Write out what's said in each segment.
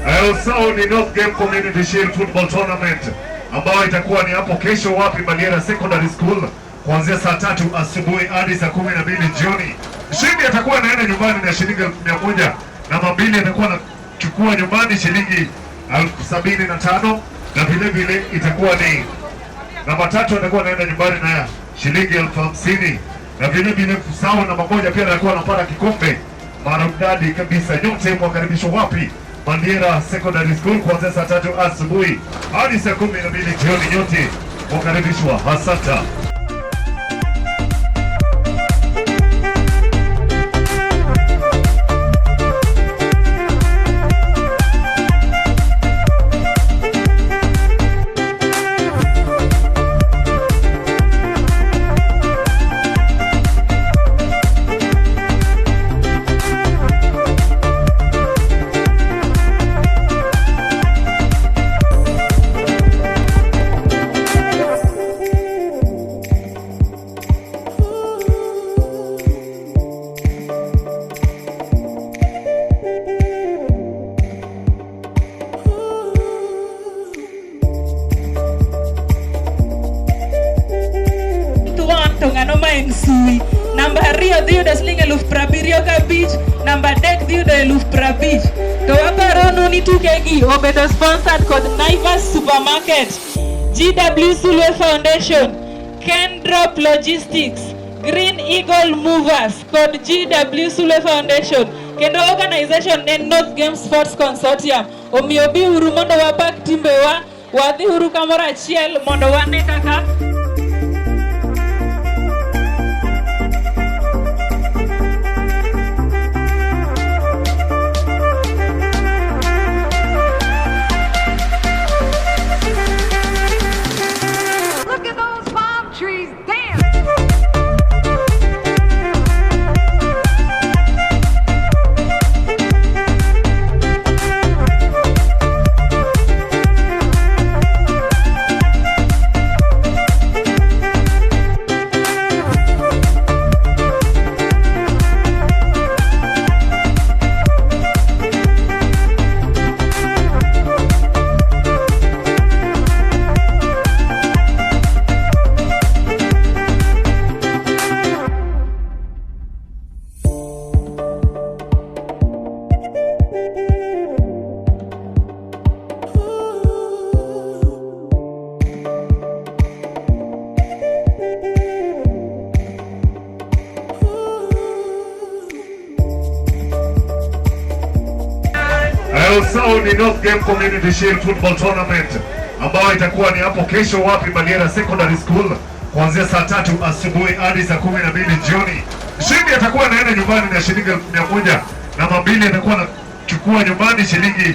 Usao ni North Game Community Shield Football Tournament ambayo itakuwa ni hapo kesho wapi Maliera Secondary School kuanzia saa 3 asubuhi hadi saa 12 jioni. Mshindi atakuwa anaenda nyumbani na shilingi 100 na mabili atakuwa anachukua nyumbani shilingi 75 na vile vile itakuwa ni namba 3 atakuwa anaenda nyumbani na shilingi 50 na vile vile sawa na mamoja pia atakuwa anapata kikombe maridadi kabisa. Nyote mwakaribishwa wapi? Maliera Secondary School kuanzia saa 3 asubuhi hadi saa 12 jioni. Nyote mwakaribishwa. Asante. Number Rio Dio da Slinga Luf Prabirio Beach, number Deck Dio da Luf Prabich. To waparo ni tukegi obedo sponsored kod Naivas Supermarket, GW Sulwe Foundation, Kendrop Logistics, Green Eagle Movers kod GW Sulwe Foundation. Kendo organization en North Game Sports Consortium. Omiyo bi uru mondo wapak timbewa, wadhi uru kamoro achiel mondo wane kaka Usao ni North Game Community Shield Football Tournament ambayo itakuwa ni hapo kesho wapi Maliera Secondary School kuanzia saa 3 asubuhi hadi saa 12 jioni. Mshindi atakuwa anaenda nyumbani na shilingi 100 na mabili atakuwa anachukua nyumbani shilingi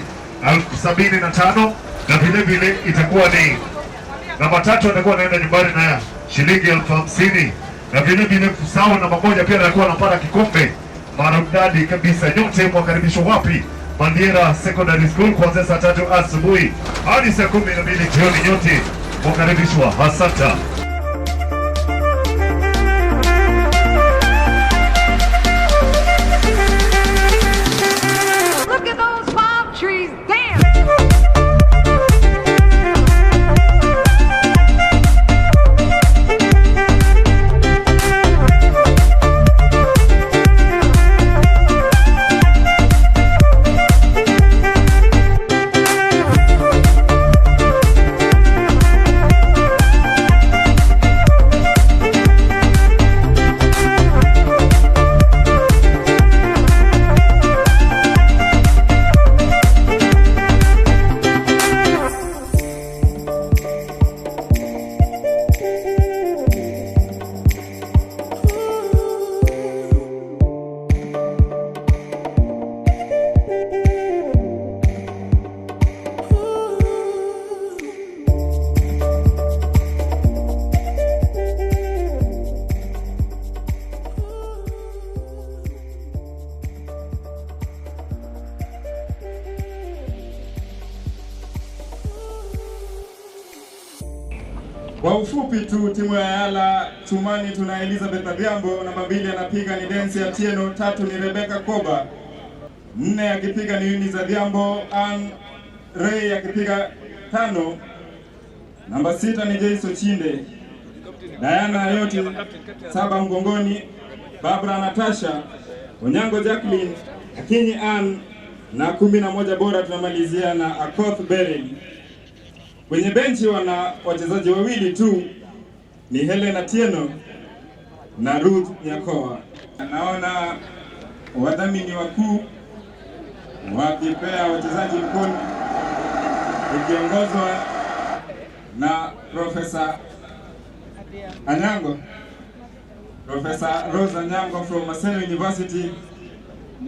75 na vile vile itakuwa ni namba 3 atakuwa anaenda nyumbani na shilingi 50 na vile vile sawa na mamoja pia atakuwa anapata kikombe maridadi kabisa. Nyote mwakaribishwa wapi? Maliera Secondary School kuanzia saa 3 asubuhi hadi saa 12 jioni. Nyote mwakaribishwa. Asante. Kwa ufupi tu, timu ya Yala Chumani tuna Elizabeth Adhiambo, namba 2 anapiga ni Densi Atieno, 3 ni Rebecca Koba, 4 akipiga ni Eunice Adhiambo, Ann Ray akipiga 5. Namba 6 ni Jason Chinde, Diana Yoti 7 mgongoni, Barbara Natasha, Onyango Jacqueline, Akinyi Ann na 11 bora tunamalizia na Akoth Bering. Kwenye benchi wana wachezaji wawili tu, ni Helena Tieno na Ruth Nyakoa. Naona wadhamini wakuu wakipea wachezaji mkono ikiongozwa na Profesa Anyango, Profesa Rosa Anyango from Maseno University,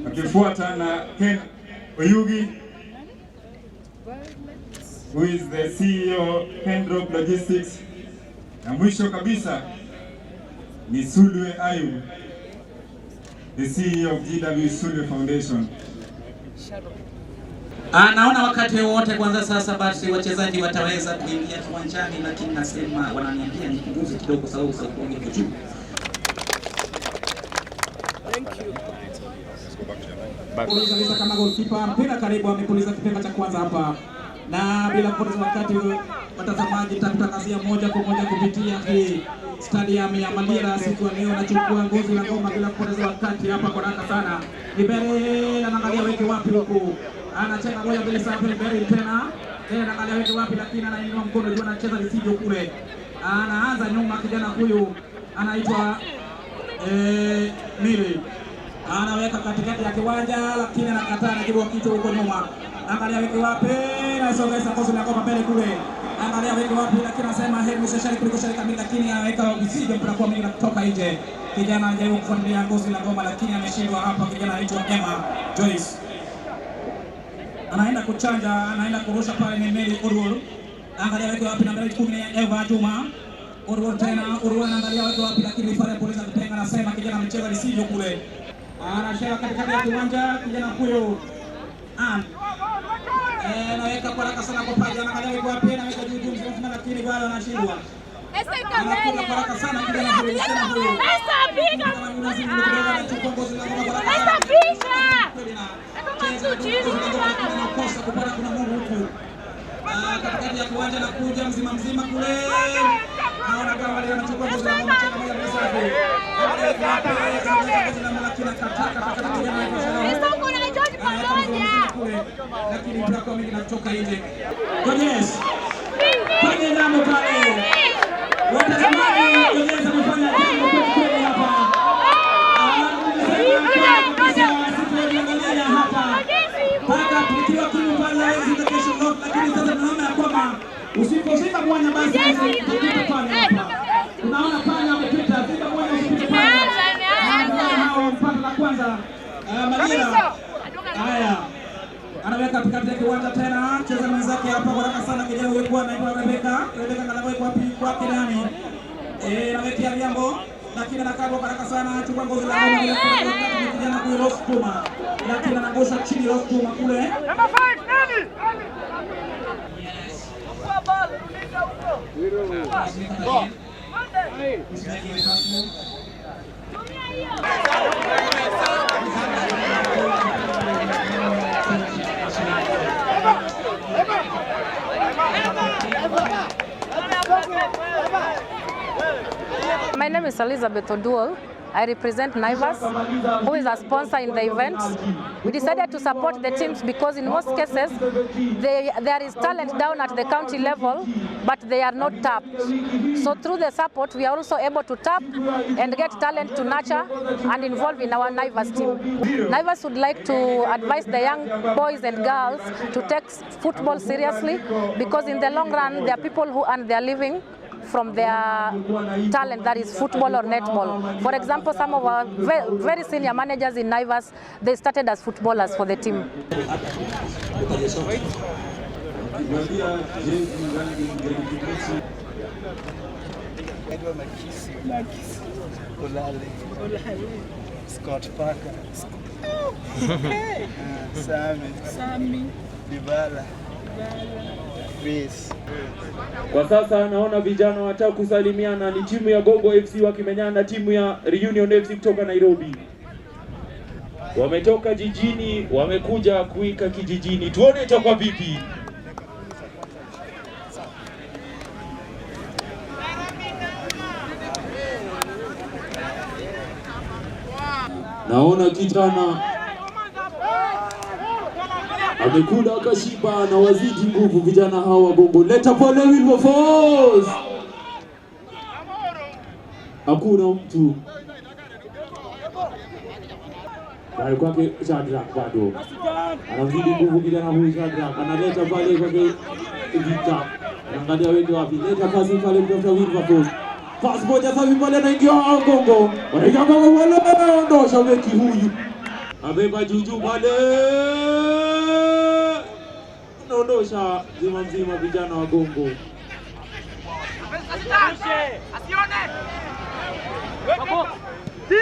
akifuata na Ken Oyugi who is the CEO Kendrop Logistics, na mwisho kabisa ni Sulwe Ayub, the CEO of GW Sulwe Foundation. Naona wakati wote kwanza sasa basi wachezaji wataweza kuingia kiwanjani, lakini nasema wananiambia nipunguze kidogo sababu sauti yangu iko juu. Puliza kama goalkeeper, mpira karibu amepuliza kipenga cha kwanza hapa. Na bila kupoteza wakati watazamaji, tutakutangazia moja kwa moja kupitia hii stadium ya Maliera siku ya leo. Nachukua ngozi la ngoma bila kupoteza wakati hapa kwa haraka sana. Ibere anaangalia weke wapi huku. Anacheka moja mbele sana Ibere tena. Anaangalia weke wapi, lakini anainua mkono juu, anacheza visivyo kule. Anaanza nyuma, kijana huyu anaitwa Mili. Anaweka katikati ya kiwanja, lakini anakataa, anajibu kichwa huko nyuma. Angalia weke wapi, na sogeza kozi la ngoma mbele kule. Angalia weke wapi, lakini anasema hebu shashari kuliko shari kamili, lakini anaweka visivyo mpira kwa mingi na kutoka nje. Kijana anajaribu kufuatilia ngozi la ngoma, lakini ameshindwa hapa. Kijana anaitwa Emma Joyce. Anaenda kuchanja, anaenda kurusha pale ni Meli Urwol. Angalia weke wapi, namba 10 ya Eva Juma. Urwol tena, Urwol anaangalia weke wapi, lakini pale polisi kutenga, anasema kijana amecheza visivyo kule. Anashika katikati ya kiwanja, kijana huyo anaweka kwa haraka sana kwa paja, anaangalia weke wapi, anaweka juu juu mzima, lakini bado anashindwa. Anakuja kwa haraka sana kijana huyo. Katikati ya kiwanja na kuja mzima mzima kule. Naona kama wale wanachukua ngozi la ngoma tena moja bila safi. Lakini mpira kwa mingi natoka nje. Yes. Kwenye namo pale. Watazamaji, Yes amefanya jambo kweli hapa. Angalia hapa. Paka tukiwa timu pale hizo kesho lot, lakini sasa tunaona kwamba usipofika mwanya basi utapita pale hapa. Tunaona pale amepita, fika mwanya usipite pale. Hao mpaka la kwanza Maliera. Haya. Anaweka katikati ya kiwanja tena, cheza mwenzake hapa kwa haraka sana, kijana huyo kwa anaitwa Rebeka ngalawa iko wapi kwake nani? Anawekea Liambo, lakini anakabwa kwa haraka sana, chukua ngozi la ngoma ile kwa kijana huyo Rostuma. Lakini anangosha chini Rostuma kule. Namba 5 nani? Yes. Kwa ball rudisha huko. My name is Elizabeth Oduol. I represent Naivas, who is a sponsor in the events. We decided to support the teams because in most cases, there is talent down at the county level, but they are not tapped. So through the support, we are also able to tap and get talent to nurture and involve in our Naivas team. Naivas would like to advise the young boys and girls to take football seriously, because in the long run, there are people who earn their living from their talent, that is football or netball. For example, some of our very senior managers in Naivas, they started as footballers for the team. Scott Parker. Sammy. Dibala. Kwa sasa naona vijana wataka kusalimiana, ni timu ya Gongo FC wakimenyana na timu ya Reunion FC kutoka Nairobi. wametoka jijini, wamekuja kuika kijijini. Tuone itakuwa vipi. Naona kijana amekula akashiba na wazidi nguvu vijana hawa Gongo. Leta pale Wilberforce. Hakuna mtu. Pale kwake Shadrack bado. Anazidi nguvu kijana huyu Shadrack. Analeta pale kwake Victor. Anaangalia wengi wapi. Leta pasi pale kwa Wilberforce. Pasi moja safi pale anaingia Gongo. Wanaingia Gongo wale ondosha weki huyu. Abeba juju pale. Naondosha zima mzima vijana wa Gongo. Asione. Wako. Timu!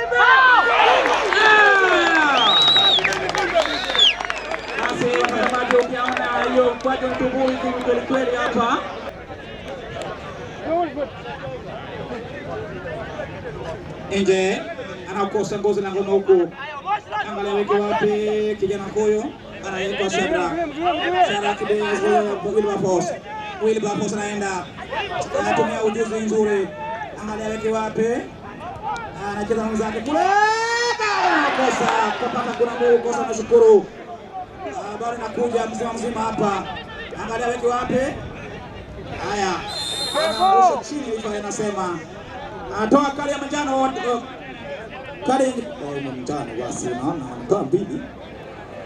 Basi watazamaji ukiona hiyo kwaje mtubui kweli kweli hapa. Nje anakosa ngozi na ngoma huko. Angalia weke wapi kijana huyo anaitwa Shadrack. Shadrack Wilberforce anaenda. Anatumia ujuzi nzuri. Angalia weke wapi. Anacheza mzake kule. Kosa kupata kuna Mungu kosa nashukuru. Bali nakuja mzima hapa. Angalia weke wapi. Haya. Anarusha chini hivi anasema. Anatoa kali ya manjano. Kali ya manjano basi naona anatoa mbili.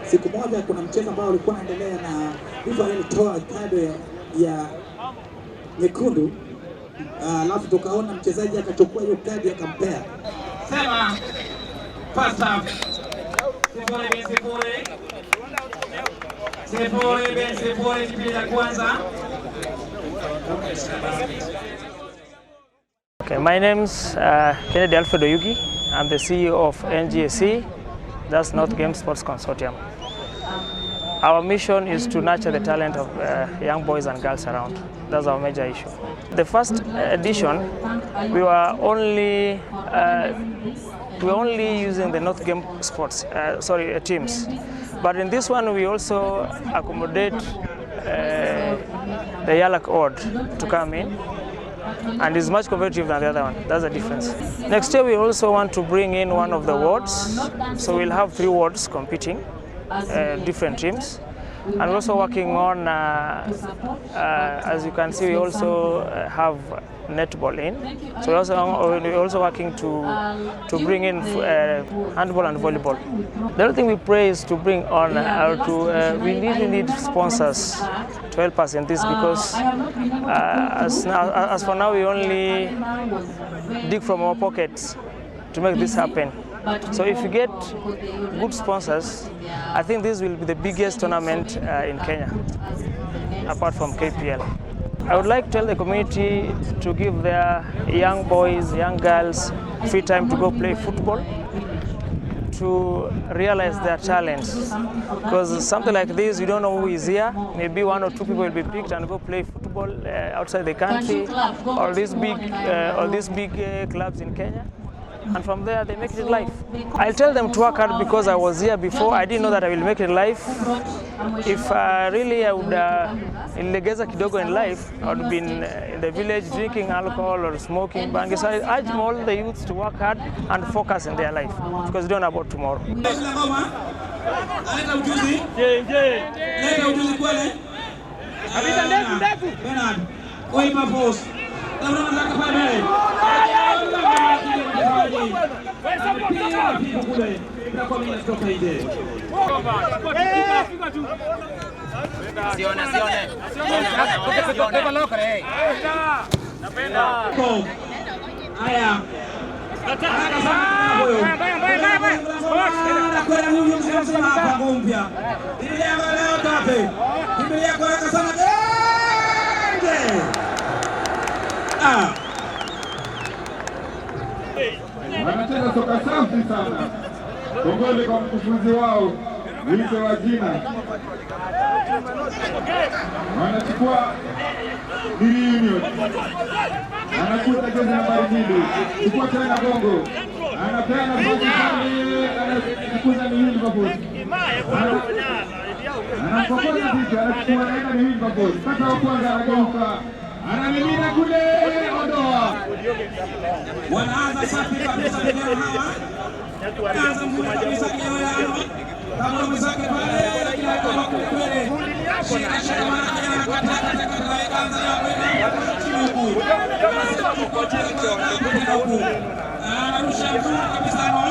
Siku moja kuna mchezo ambao ulikuwa unaendelea na hivi alitoa kadi ya nyekundu. Alafu tukaona mchezaji akachukua hiyo kadi akampea. Sema first half. Sifuri kipindi cha kwanza. Okay, my name's Kennedy Alfredo Yugi. I'm the CEO of NGSC, that's North Game Sports Consortium. Our mission is to nurture the talent of young boys and girls around. That's our major issue. The first edition, we were only using the North Game Sports, teams. But in this one, we also accommodate the Yalak Ord to come in. And it's much competitive than the other one. That's the difference. Next year, we also want to bring in one of the wards. So we'll have 3 wards competing, different teams. And we're also working on, as you can see, we also have netball in. So we're also working to bring in handball and volleyball. The other thing we pray is to bring on, we really need sponsors to help us in this, because as for now, we only dig from our pockets to make this happen. So if you get good sponsors, I think this will be the biggest tournament in Kenya, apart from KPL. I would like to tell the community to give their young boys, young girls free time to go play football, to realize their talents. Because something like this, you don't know who is here. Maybe 1 or 2 people will be picked and go play football outside the country, or these big clubs in Kenya. And from there, they make it in life. I'll tell them to work hard, because I was here before. I didn't know that I will make it in life. If really I would legeza kidogo in life, I would have been in the village drinking alcohol or smoking bangi. So I urge all the youths to work hard and focus in their life, because we don't know about tomorrow. Wanacheza soka safi sana. Kongole kwa mkufunzi wao, wito wa jina. Wanachukua Union. Anakuta jezi nambari 2. Chukua tena Gongo. anapeana nafasi pale, anakuza ni Liverpool. Anapokea vipi, anachukua naenda ni Liverpool. Sasa wa kwanza anageuka. Anamimina kule, ondoa. Wanaanza safi kabisa vijana hawa. Kaanza mzuri kabisa kijana yao. Kama mwenzake pale, lakini kwa kweli. Shika mara kijana kwa tata kaanza ya chini huku. Anarusha mzuri kabisa hawa.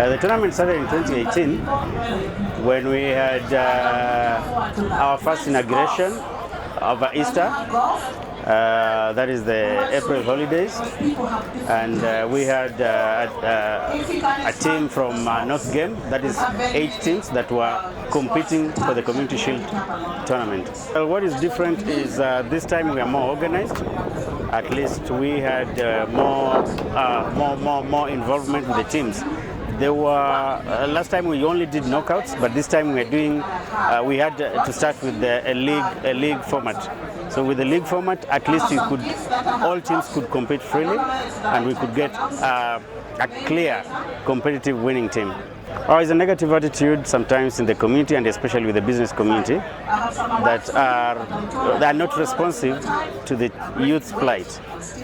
The tournament started in 2018 when we had our first inauguration over Easter. That is the April holidays, and we had a team from North Game, that is 8 teams that were competing for the Community Shield tournament. Well, what is different is this time we are more organized. At least we had more involvement with the teams. There were last time we only did knockouts, but this time we are doing. We had to start with a league format. So with the league format, at least all teams could compete freely, and we could get a clear competitive winning team. There is a negative attitude sometimes in the community, and especially with the business community, that are not responsive to the youth's plight.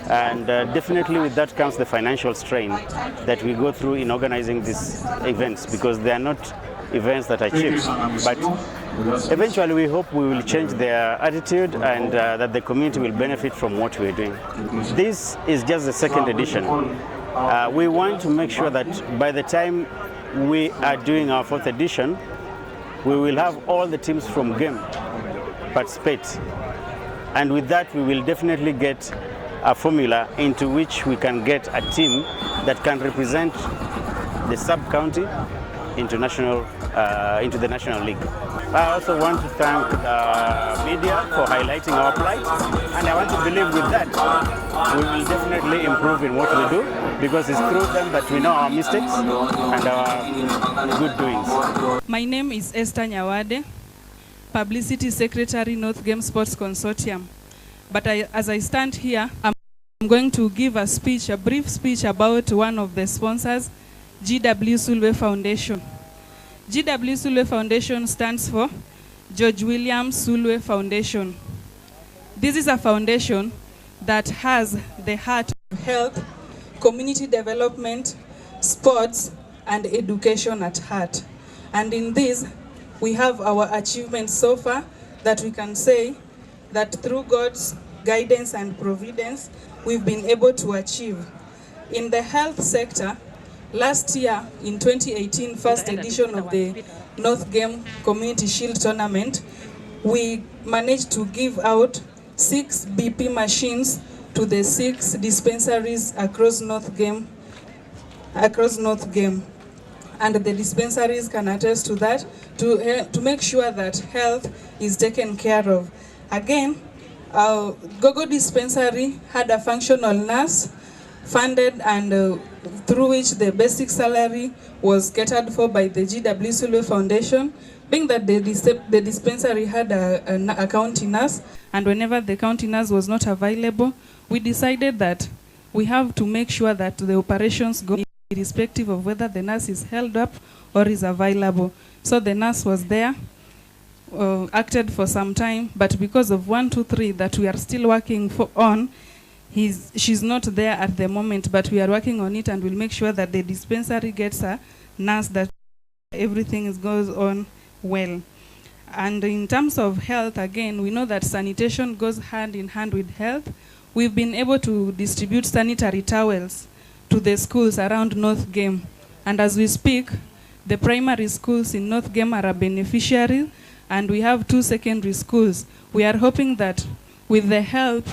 And definitely with that comes the financial strain that we go through in organizing these events, because they are not events that are cheap. But eventually we hope we will change their attitude, and that the community will benefit from what we are doing. This is just the second edition. We want to make sure that by the time we are doing our 4th edition, we will have all the teams from game participate. And with that, we will definitely get a formula into which we can get a team that can represent the sub-county into the National League. I also want to thank the media for highlighting our plight, and I want to believe with that we will definitely improve in what we do, because it's through them that we know our mistakes and our good doings. My name is Esther Nyawade. Publicity Secretary, North Game Sports Consortium. But as I stand here, I'm going to give a brief speech about one of the sponsors, GW Sulwe Foundation. GW Sulwe Foundation stands for George William Sulwe Foundation. This is a foundation that has the heart of health, community development, sports, and education at heart. And in this, we have our achievements so far that we can say that through God's guidance and providence, we've been able to achieve. In the health sector, last year in 2018, first edition of the North Game Community Shield Tournament, we managed to give out 6 BP machines to the 6 dispensaries across North Game. And the dispensaries can attest to that, to make sure that health is taken care of. Again, Gogo Dispensary had a functional nurse funded and through which the basic salary was catered for by the GW Sulwe Foundation, being that the dispensary had a county nurse, and whenever the county nurse was not available, we decided that we have to make sure that the operations go irrespective of whether the nurse is held up or is available. So the nurse was there, acted for some time, but because of 1, 2, 3 that we are still working on, she's not there at the moment, but we are working on it and we'll make sure that the dispensary gets a nurse, that everything goes on well. And in terms of health, again, we know that sanitation goes hand in hand with health. We've been able to distribute sanitary towels to the schools around North Game. And as we speak, the primary schools in North Game are a beneficiary, and we have 2 secondary schools. We are hoping that with the help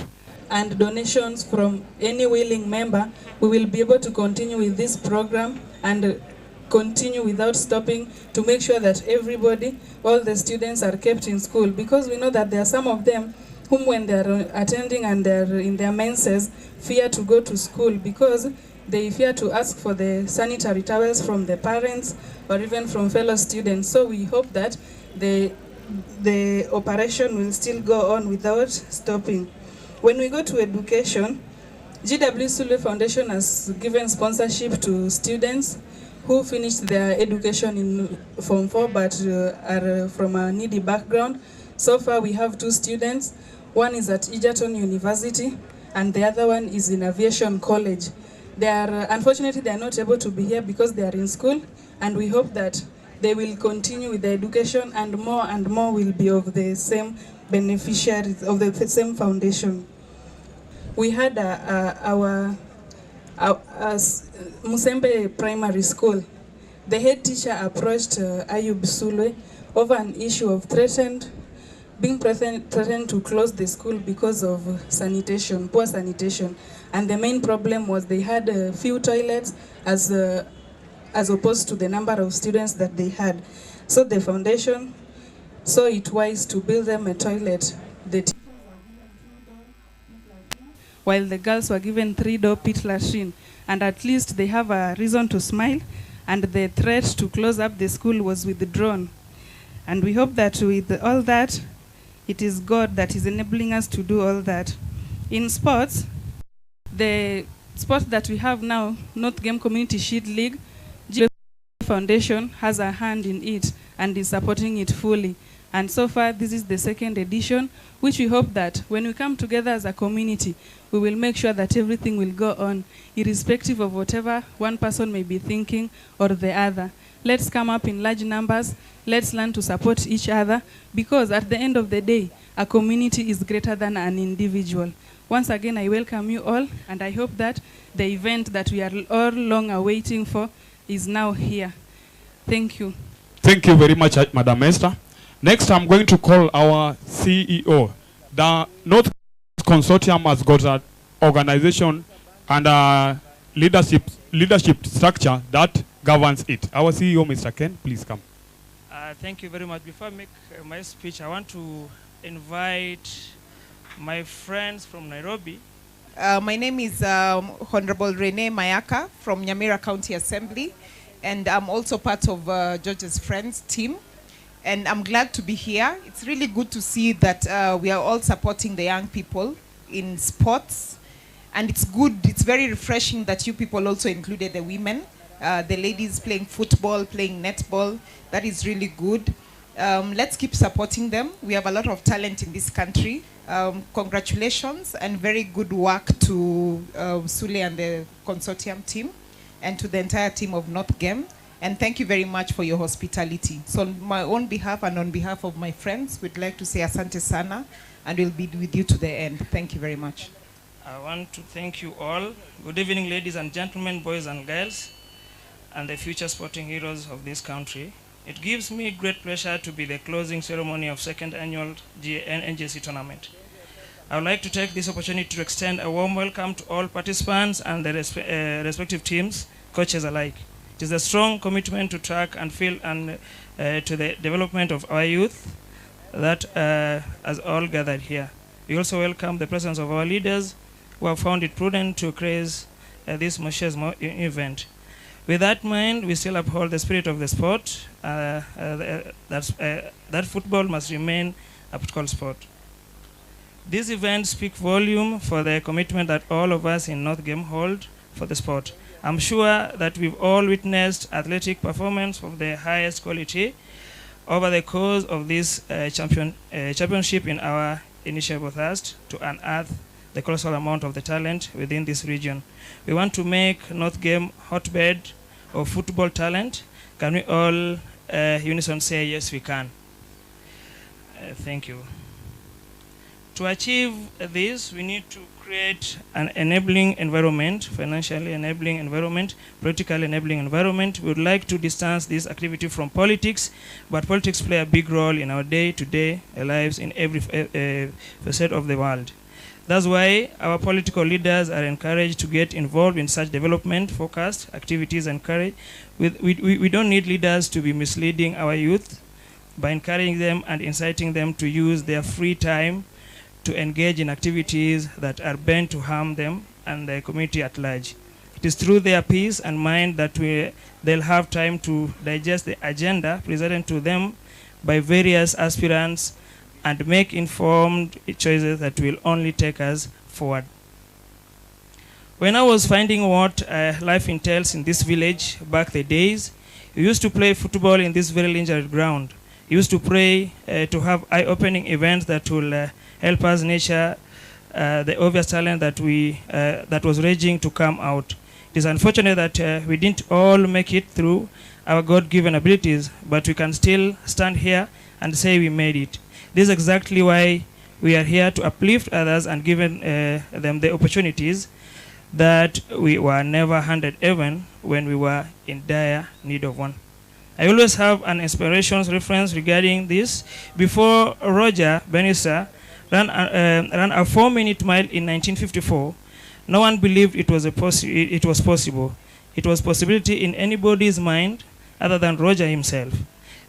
and donations from any willing member, we will be able to continue with this program and continue without stopping to make sure that everybody, all the students are kept in school, because we know that there are some of them whom when they are attending and they are in their menses fear to go to school because they fear to ask for the sanitary towels from the parents or even from fellow students. So we hope that the operation will still go on without stopping. When we go to education, GW Sulwe Foundation has given sponsorship to students who finished their education in Form 4 but are from a needy background. So far we have 2 students. One is at Egerton University and the other one is in Aviation College. They are, unfortunately, they are not able to be here because they are in school, and we hope that they will continue with the education and more will be of the same beneficiaries of the same foundation. We had our Musembe Primary School. The head teacher approached Ayub Sulwe over an issue of being threatened to close the school because of sanitation, poor sanitation. And the main problem was they had few toilets as opposed to the number of students that they had. So the foundation saw it wise to build them a toilet. While the girls were given 3-door pit latrine, and at least they have a reason to smile, and the threat to close up the school was withdrawn. And we hope that with all that, it is God that is enabling us to do all that. In sports, the sport that we have now, North Game Community Shield League, GW Foundation has a hand in it and is supporting it fully. And so far, this is the 2nd edition, which we hope that when we come together as a community, we will make sure that everything will go on, irrespective of whatever one person may be thinking or the other. Let's come up in large numbers. Let's learn to support each other, because at the end of the day, a community is greater than an individual. Once again, I welcome you all, and I hope that the event that we are all long awaiting for is now here. Thank you. Thank you very much, Madam Esther. Next, I'm going to call our CEO. The North Consortium has got an organization and a leadership structure that governs it. Our CEO, Mr. Ken, please come. Thank you very much. Before I make my speech, I want to invite my friends from Nairobi. My name is Honorable Renee Mayaka from Nyamira County Assembly, and I'm also part of George's Friends team. and I'm glad to be here. It's really good to see that we are all supporting the young people in sports, and it's good, it's very refreshing that you people also included the women, the ladies playing football, playing netball. That is really good. Let's keep supporting them. We have a lot of talent in this country. Congratulations and very good work to Sule and the Consortium team, and to the entire team of North Game. And thank you very much for your hospitality. So on my own behalf and on behalf of my friends, we'd like to say asante sana, and we'll be with you to the end. Thank you very much. I want to thank you all. Good evening, ladies and gentlemen, boys and girls, and the future sporting heroes of this country. It gives me great pleasure to be the closing ceremony of second annual NJC tournament. I would like to take this opportunity to extend a warm welcome to all participants and the respective teams, coaches alike. It is a strong commitment to track and field and to the development of our youth that has all gathered here. We also welcome the presence of our leaders who have found it prudent to create this Moshe's event. With that in mind, we still uphold the spirit of the sport, that football must remain a practical sport. This event speaks volume for the commitment that all of us in North Game hold for the sport. I'm sure that we've all witnessed athletic performance of the highest quality over the course of this championship in our initial thirst to unearth the colossal amount of the talent within this region. We want to make North Game hotbed of football talent. Can we all unison say yes we can? Thank you. To achieve this, we need to create an enabling environment, financially enabling environment, politically enabling environment. We would like to distance this activity from politics, but politics play a big role in our day-to-day lives in every facet of the world. That's why our political leaders are encouraged to get involved in such development-focused activities and courage. We don't need leaders to be misleading our youth by encouraging them and inciting them to use their free time to engage in activities that are bent to harm them and the community at large. It is through their peace and mind that they'll have time to digest the agenda presented to them by various aspirants and make informed choices that will only take us forward. When I was finding what life entails in this village back the days, we used to play football in this very lingered ground. We used to pray to have eye-opening events that will help us nurture the obvious talent that was raging to come out. It is unfortunate that we didn't all make it through our God-given abilities, but we can still stand here and say we made it. This is exactly why we are here, to uplift others and give them the opportunities that we were never handed even when we were in dire need of one. I always have an inspirational reference regarding this. Before Roger Bannister ran a 4-minute mile in 1954, no one believed it was possible. It was possibility in anybody's mind other than Roger himself.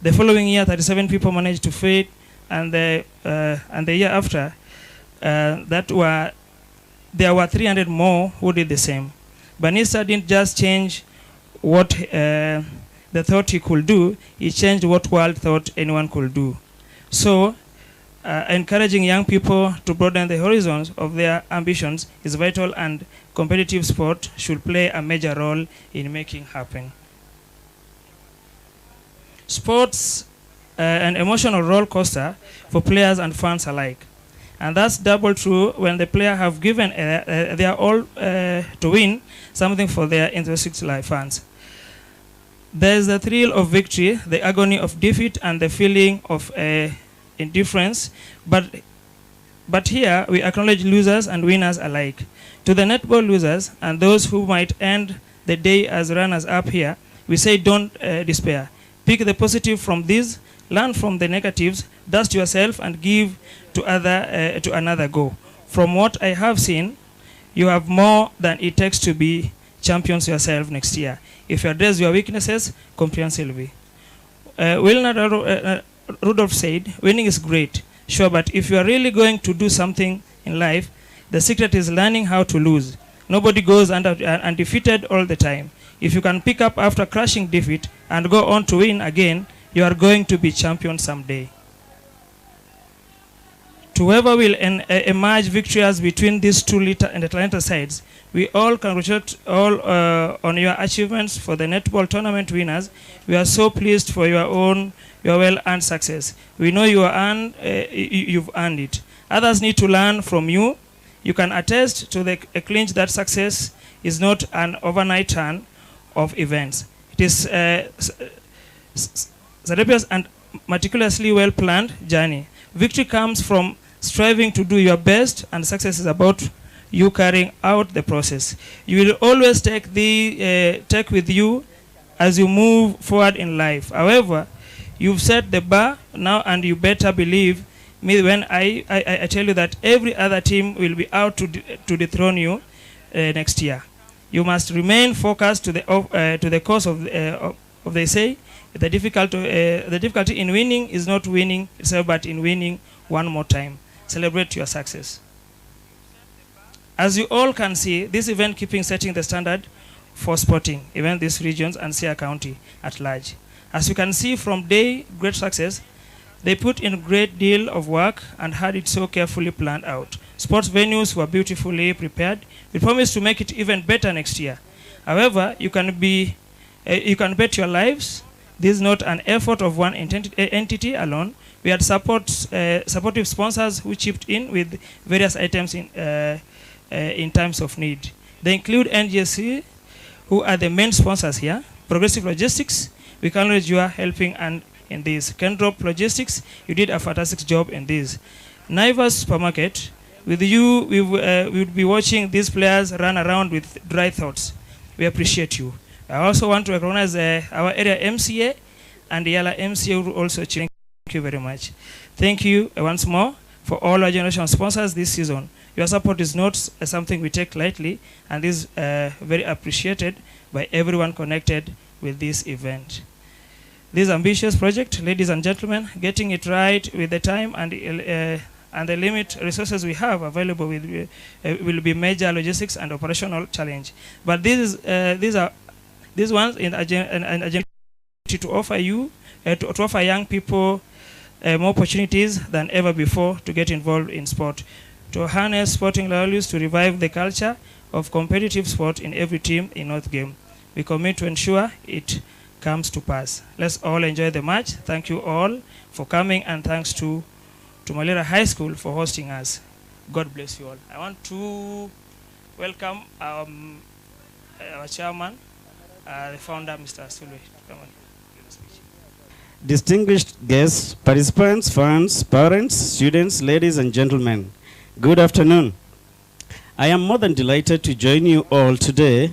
The following year, 37 people managed to fade, and the year after, there were 300 more who did the same. Bannister didn't just change what they thought he could do, he changed what world thought anyone could do. So, encouraging young people to broaden the horizons of their ambitions is vital, and competitive sport should play a major role in making happen. Sports an emotional roller coaster for players and fans alike. And that's double true when the player have given their all to win something for their interested fans. There's the thrill of victory, the agony of defeat, and the feeling of indifference. But here we acknowledge losers and winners alike. To the netball losers and those who might end the day as runners up here, we say don't despair. Pick the positive from these, learn from the negatives, dust yourself, and give to another go. From what I have seen, you have more than it takes to be champions yourself next year, if you address your weaknesses comprehensively. Rudolph said, winning is great, sure, but if you are really going to do something in life, the secret is learning how to lose. Nobody goes undefeated all the time. If you can pick up after crushing defeat and go on to win again, You are going to be champion someday. To whoever will emerge victorious between these two and Atlanta sides, we all congratulate all on your achievements. For the netball tournament winners, we are so pleased for your well-earned success. We know you've earned it. Others need to learn from you. You can attest to the clinch that success is not an overnight turn of events. It is serious and meticulously well-planned journey. Victory comes from striving to do your best, and success is about you carrying out the process. You will always take with you as you move forward in life. However, you've set the bar now, and you better believe me when I tell you that every other team will be out to dethrone you next year. You must remain focused to the cause of they say the difficulty in winning is not winning itself, but in winning one more time. Celebrate your success. As you all can see, this event keeping setting the standard for sporting, even these regions and Sia County at large. As you can see from great success, they put in a great deal of work and had it so carefully planned out. Sports venues were beautifully prepared. We promise to make it even better next year. However, you can bet your lives this is not an effort of one entity alone. We had supportive sponsors who chipped in with various items in times of need. They include NGSC, who are the main sponsors here. Progressive Logistics, we acknowledge you are helping and in this. Kendrop Logistics, you did a fantastic job in this. Naivas Supermarket, with you, we would be watching these players run around with dry thoughts. We appreciate you. I also want to recognize our area MCA and the Yala MCA who also cheering. Thank you very much. Thank you once more for all our generation sponsors this season. Your support is not something we take lightly, and is very appreciated by everyone connected with this event. This ambitious project, ladies and gentlemen, getting it right with the time and the limit resources we have available will be major logistics and operational challenge. But these ones in agenda to offer you to offer young people more opportunities than ever before to get involved in sport, to harness sporting values, to revive the culture of competitive sport in every team in North Game. We commit to ensure it comes to pass. Let's all enjoy the match. Thank you all for coming, and thanks to Maliera High School for hosting us. God bless you all. I want to welcome our chairman, the founder, Mr. Sule. Come on. Distinguished guests, participants, fans, parents, students, ladies and gentlemen, good afternoon. I am more than delighted to join you all today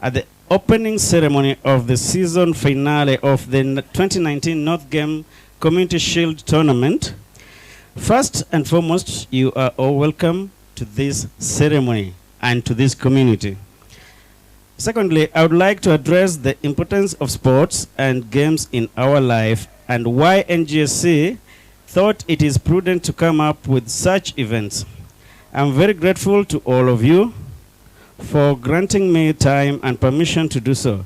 at the opening ceremony of the season finale of the 2019 North Game Community Shield Tournament. First and foremost, you are all welcome to this ceremony and to this community. Secondly, I would like to address the importance of sports and games in our life and why NGSC thought it is prudent to come up with such events. I'm very grateful to all of you for granting me time and permission to do so.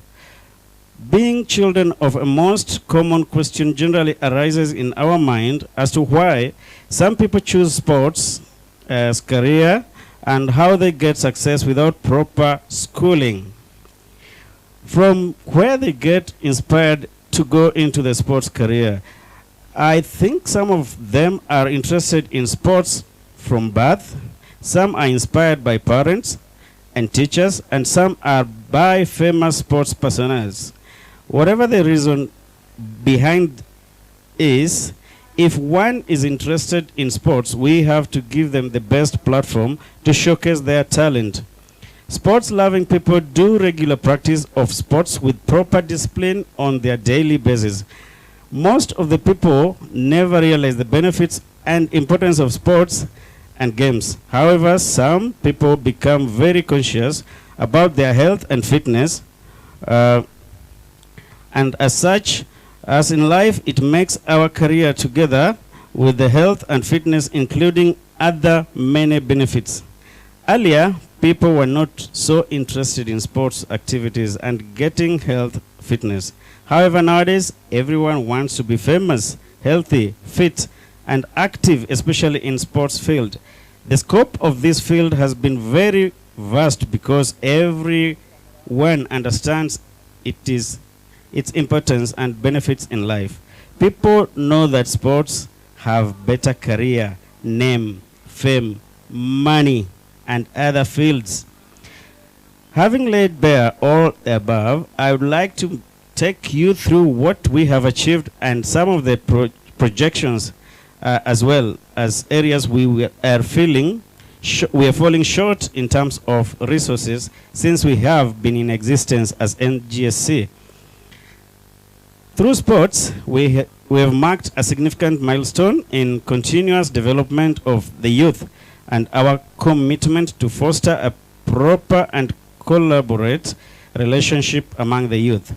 Being children of a most common question generally arises in our mind as to why some people choose sports as career and how they get success without proper schooling. From where they get inspired to go into the sports career. I think some of them are interested in sports from birth, some are inspired by parents and teachers, and some are by famous sports personas. Whatever the reason behind is, if one is interested in sports, we have to give them the best platform to showcase their talent. Sports-loving people do regular practice of sports with proper discipline on their daily basis. Most of the people never realize the benefits and importance of sports and games. However, some people become very conscious about their health and fitness, and as such, as in life, it makes our career together with the health and fitness, including other many benefits. Earlier, people were not so interested in sports activities and getting health fitness. However, nowadays, everyone wants to be famous, healthy, fit, and active, especially in sports field. The scope of this field has been very vast because everyone understands its importance and benefits in life. People know that sports have better career, name, fame, money, and other fields. Having laid bare all the above, I would like to take you through what we have achieved and some of the projections as well as areas we are falling short in terms of resources since we have been in existence as NGSC. Through sports, we have marked a significant milestone in continuous development of the youth and our commitment to foster a proper and collaborate relationship among the youth.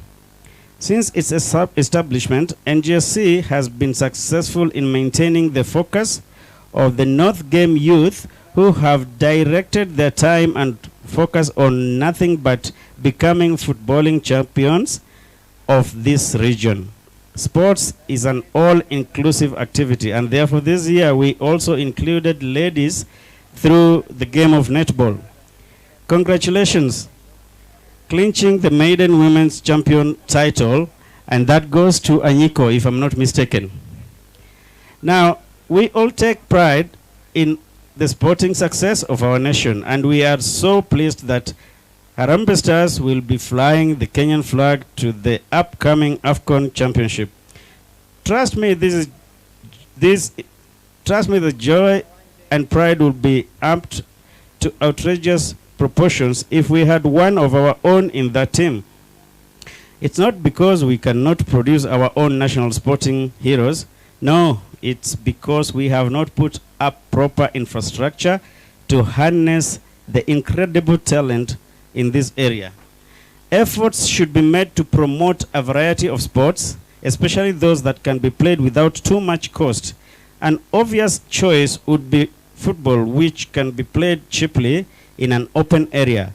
Since its establishment, NGSC has been successful in maintaining the focus of the North Game youth who have directed their time and focus on nothing but becoming footballing champions of this region. Sports is an all-inclusive activity, and therefore this year we also included ladies through the game of netball. Congratulations, clinching the maiden women's champion title, and that goes to Anyiko, if I'm not mistaken. Now, we all take pride in the sporting success of our nation, and we are so pleased that Harambee Stars will be flying the Kenyan flag to the upcoming AFCON Championship. Trust me, the joy and pride will be amped to outrageous proportions if we had one of our own in that team. It's not because we cannot produce our own national sporting heroes. No, it's because we have not put up proper infrastructure to harness the incredible talent in this area. Efforts should be made to promote a variety of sports, especially those that can be played without too much cost. An obvious choice would be football, which can be played cheaply in an open area.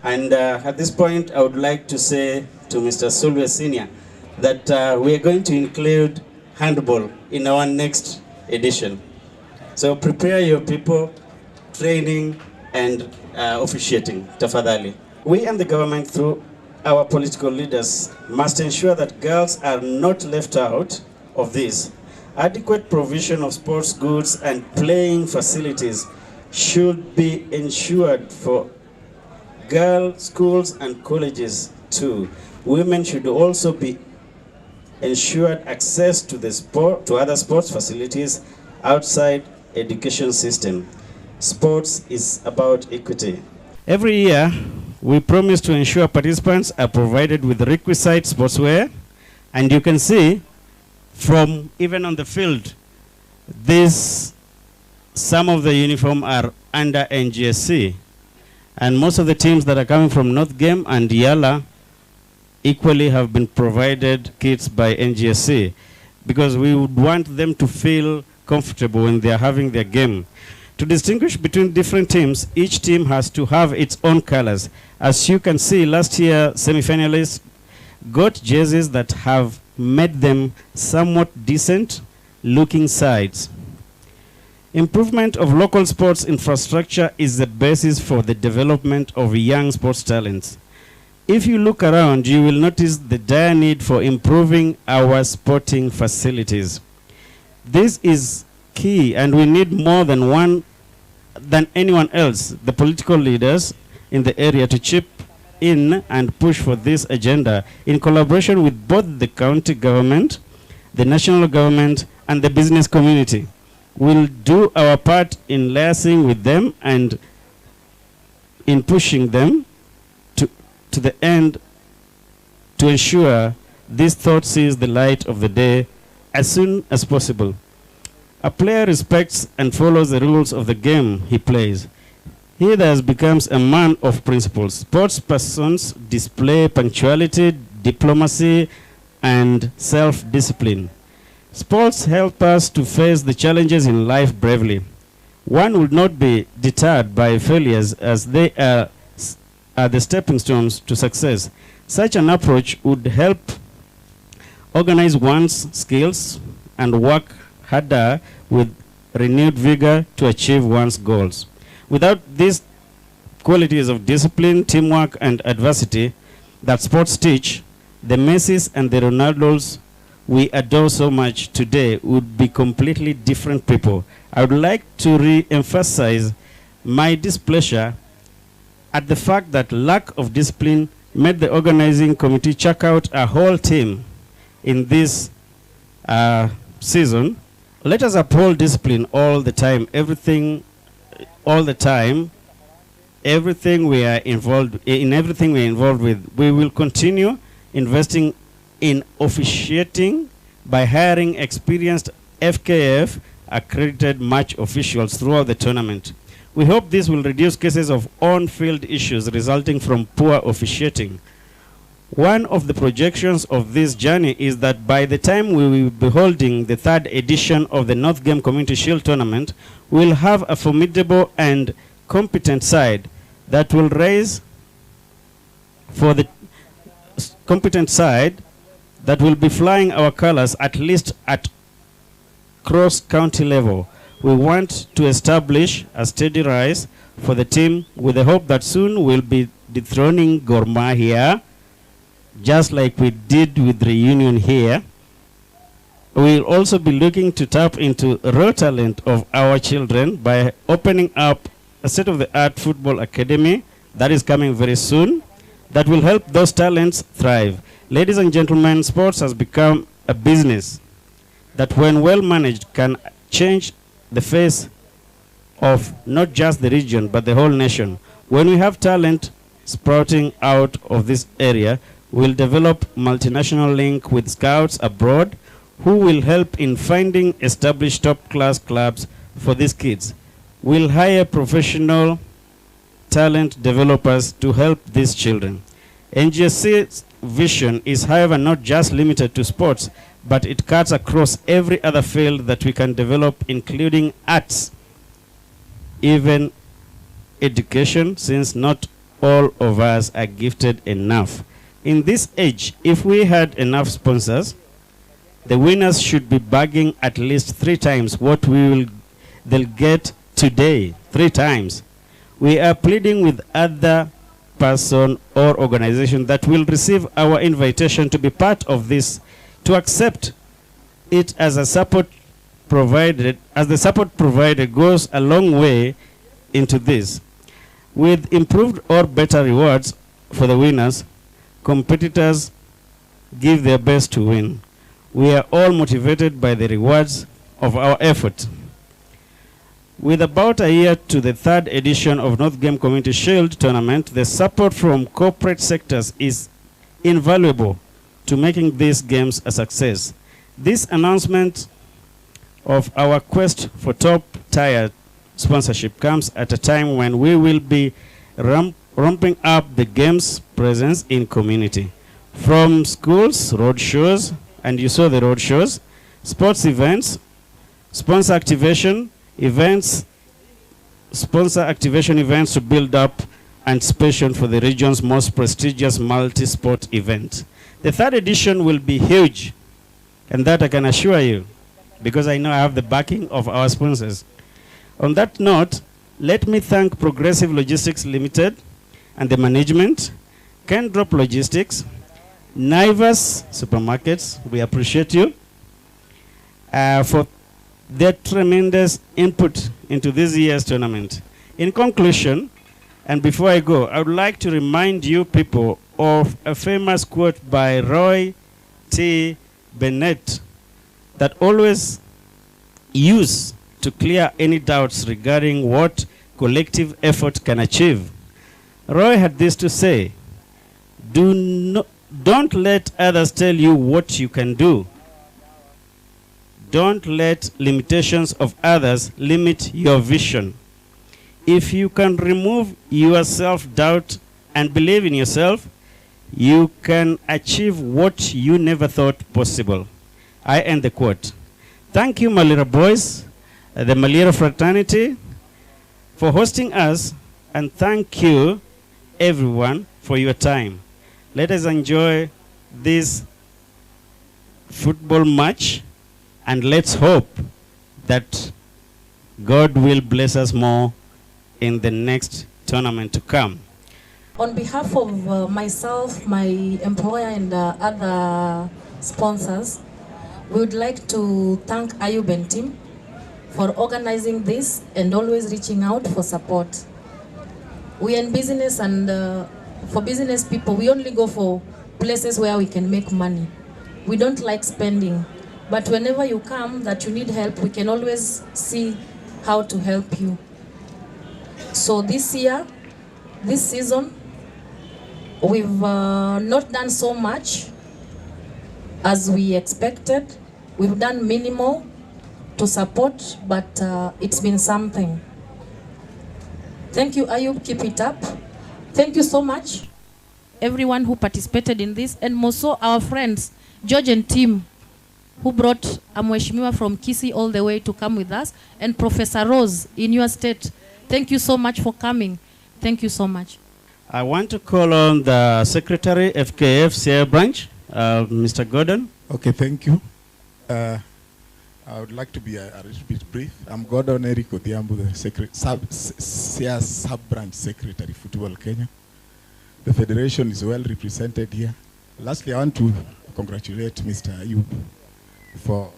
And at this point, I would like to say to Mr. Sulwe Senior that we are going to include handball in our next edition. So prepare your people, training and officiating, tafadhali. We and the government, through our political leaders, must ensure that girls are not left out of this. Adequate provision of sports goods and playing facilities should be ensured for girls' schools and colleges too. Women should also be ensured access to other sports facilities outside education system. Sports is about equity. Every year, we promise to ensure participants are provided with requisite sportswear, and you can see from even on the field, some of the uniform are under NGSC, and most of the teams that are coming from North Game and Yala equally have been provided kits by NGSC because we would want them to feel comfortable when they are having their game. To distinguish between different teams, each team has to have its own colors. As you can see, last year semi-finalists got jerseys that have made them somewhat decent looking sides. Improvement of local sports infrastructure is the basis for the development of young sports talents. If you look around, you will notice the dire need for improving our sporting facilities. This is key, and we need more than anyone else, the political leaders in the area, to chip in and push for this agenda in collaboration with both the county government, the national government, and the business community. We'll do our part in liaising with them and in pushing them to the end to ensure this thought sees the light of the day as soon as possible. A player respects and follows the rules of the game he plays. He thus becomes a man of principles. Sports persons display punctuality, diplomacy, and self-discipline. Sports help us to face the challenges in life bravely. One would not be deterred by failures as they are the stepping stones to success. Such an approach would help organize one's skills and work harder with renewed vigor to achieve one's goals. Without these qualities of discipline, teamwork, and adversity that sports teach, the Messis and the Ronaldos we adore so much today would be completely different people. I would like to re-emphasize my displeasure at the fact that lack of discipline made the organizing committee check out a whole team in this season. Let us uphold discipline all the time, everything we are involved with. We will continue investing in officiating by hiring experienced FKF accredited match officials throughout the tournament. We hope this will reduce cases of on-field issues resulting from poor officiating. One of the projections of this journey is that by the time we will be holding the 3rd edition of the North Game Community Shield Tournament, we will have a formidable and competent side that will raise for the competent side that will be flying our colors at least at cross-county level. We want to establish a steady rise for the team with the hope that soon we'll be dethroning Gor Mahia, just like we did with Reunion here. We'll also be looking to tap into raw talent of our children by opening up a state-of-the-art football academy that is coming very soon that will help those talents thrive. Ladies and gentlemen, sports has become a business that when well managed can change the face of not just the region but the whole nation. When we have talent sprouting out of this area, we'll develop multinational link with scouts abroad who will help in finding established top-class clubs for these kids. We'll hire professional talent developers to help these children. NGSC's vision is, however, not just limited to sports, but it cuts across every other field that we can develop, including arts, even education, since not all of us are gifted enough. In this age, if we had enough sponsors, the winners should be bagging at least 3 times what they'll get today, 3 times. We are pleading with other person or organization that will receive our invitation to be part of this, to accept it as a support provided, as the support provided goes a long way into this. With improved or better rewards for the winners, competitors give their best to win. We are all motivated by the rewards of our effort. With about a year to the 3rd edition of North Game Community Shield Tournament, the support from corporate sectors is invaluable to making these games a success. This announcement of our quest for top-tier sponsorship comes at a time when we will be ramping up the game's presence in community. From schools, road shows, and you saw the road shows, sports events, sponsor activation events to build up anticipation for the region's most prestigious multi-sport event. The 3rd edition will be huge, and that I can assure you, because I know I have the backing of our sponsors. On that note, let me thank Progressive Logistics Limited and the management, Kendrop Logistics, Naivas Supermarkets, we appreciate you, for their tremendous input into this year's tournament. In conclusion, and before I go, I would like to remind you people of a famous quote by Roy T. Bennett that always use to clear any doubts regarding what collective effort can achieve. Roy had this to say: don't let others tell you what you can do. Don't let limitations of others limit your vision. If you can remove your self-doubt and believe in yourself, you can achieve what you never thought possible. I end the quote. Thank you, Maliera boys, the Maliera fraternity, for hosting us, and thank you, everyone, for your time. Let us enjoy this football match, and let's hope that God will bless us more in the next tournament to come. On behalf of myself, my employer, and other sponsors, we would like to thank Ayub and team for organizing this and always reaching out for support. We are in business, and for business people, we only go for places where we can make money. We don't like spending, but whenever you come that you need help, we can always see how to help you. So this year, this season, we've not done so much as we expected. We've done minimal to support, but it's been something. Thank you, Ayub, keep it up. Thank you so much, everyone who participated in this, and also our friends, George and Tim, who brought Mheshimiwa from Kisii all the way to come with us, and Professor Rose in your state. Thank you so much for coming. Thank you so much. I want to call on the Secretary, FKF Sierra Branch, Mr. Gordon. Okay, thank you. I would like to be a little bit brief. I'm Gordon Eric Odhiambo, the Sierra Sub-Branch Secretary, Football Kenya. The Federation is well represented here. Lastly, I want to congratulate Mr. Ayub for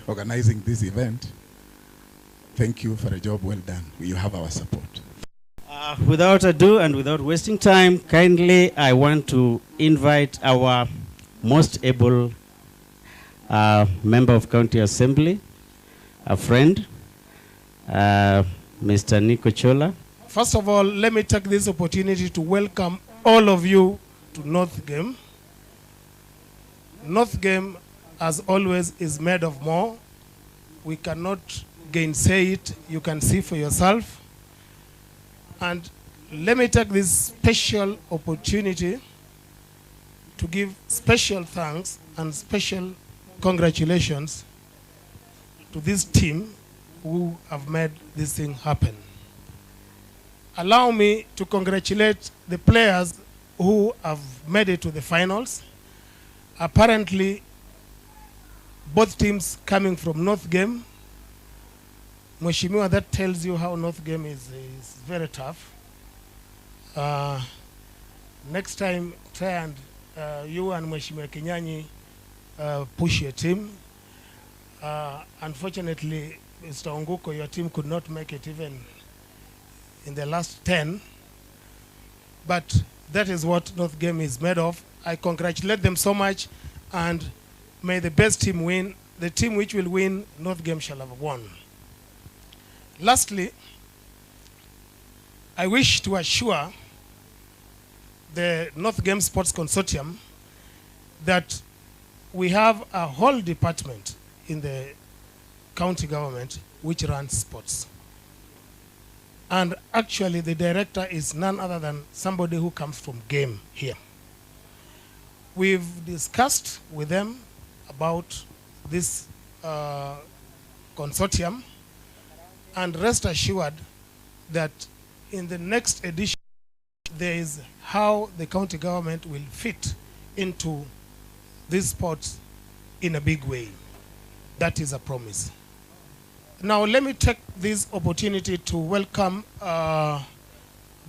organizing this event. Thank you for a job well done. You have our support. Without ado and without wasting time, kindly I want to invite our most able member of County Assembly, a friend, Mr. Nico Chola. First of all, let me take this opportunity to welcome all of you to North Game. North Game, as always, is made of more. We cannot gainsay it. You can see for yourself. And let me take this special opportunity to give special thanks and special congratulations to this team who have made this thing happen. Allow me to congratulate the players who have made it to the finals. Apparently, both teams coming from North Game. Mheshimiwa, that tells you how North Game is very tough. Next time, try and you and Mheshimiwa Kinyanyi push your team. Unfortunately, Mr. Onguko, your team could not make it even in the last 10. But that is what North Game is made of. I congratulate them so much, and may the best team win. The team which will win, North Game shall have won. Lastly, I wish to assure the North Game Sports Consortium that we have a whole department in the county government which runs sports. And actually the director is none other than somebody who comes from game here. We've discussed with them about this consortium, and rest assured that in the next edition there is how the county government will fit into these sports in a big way. That is a promise. Now let me take this opportunity to welcome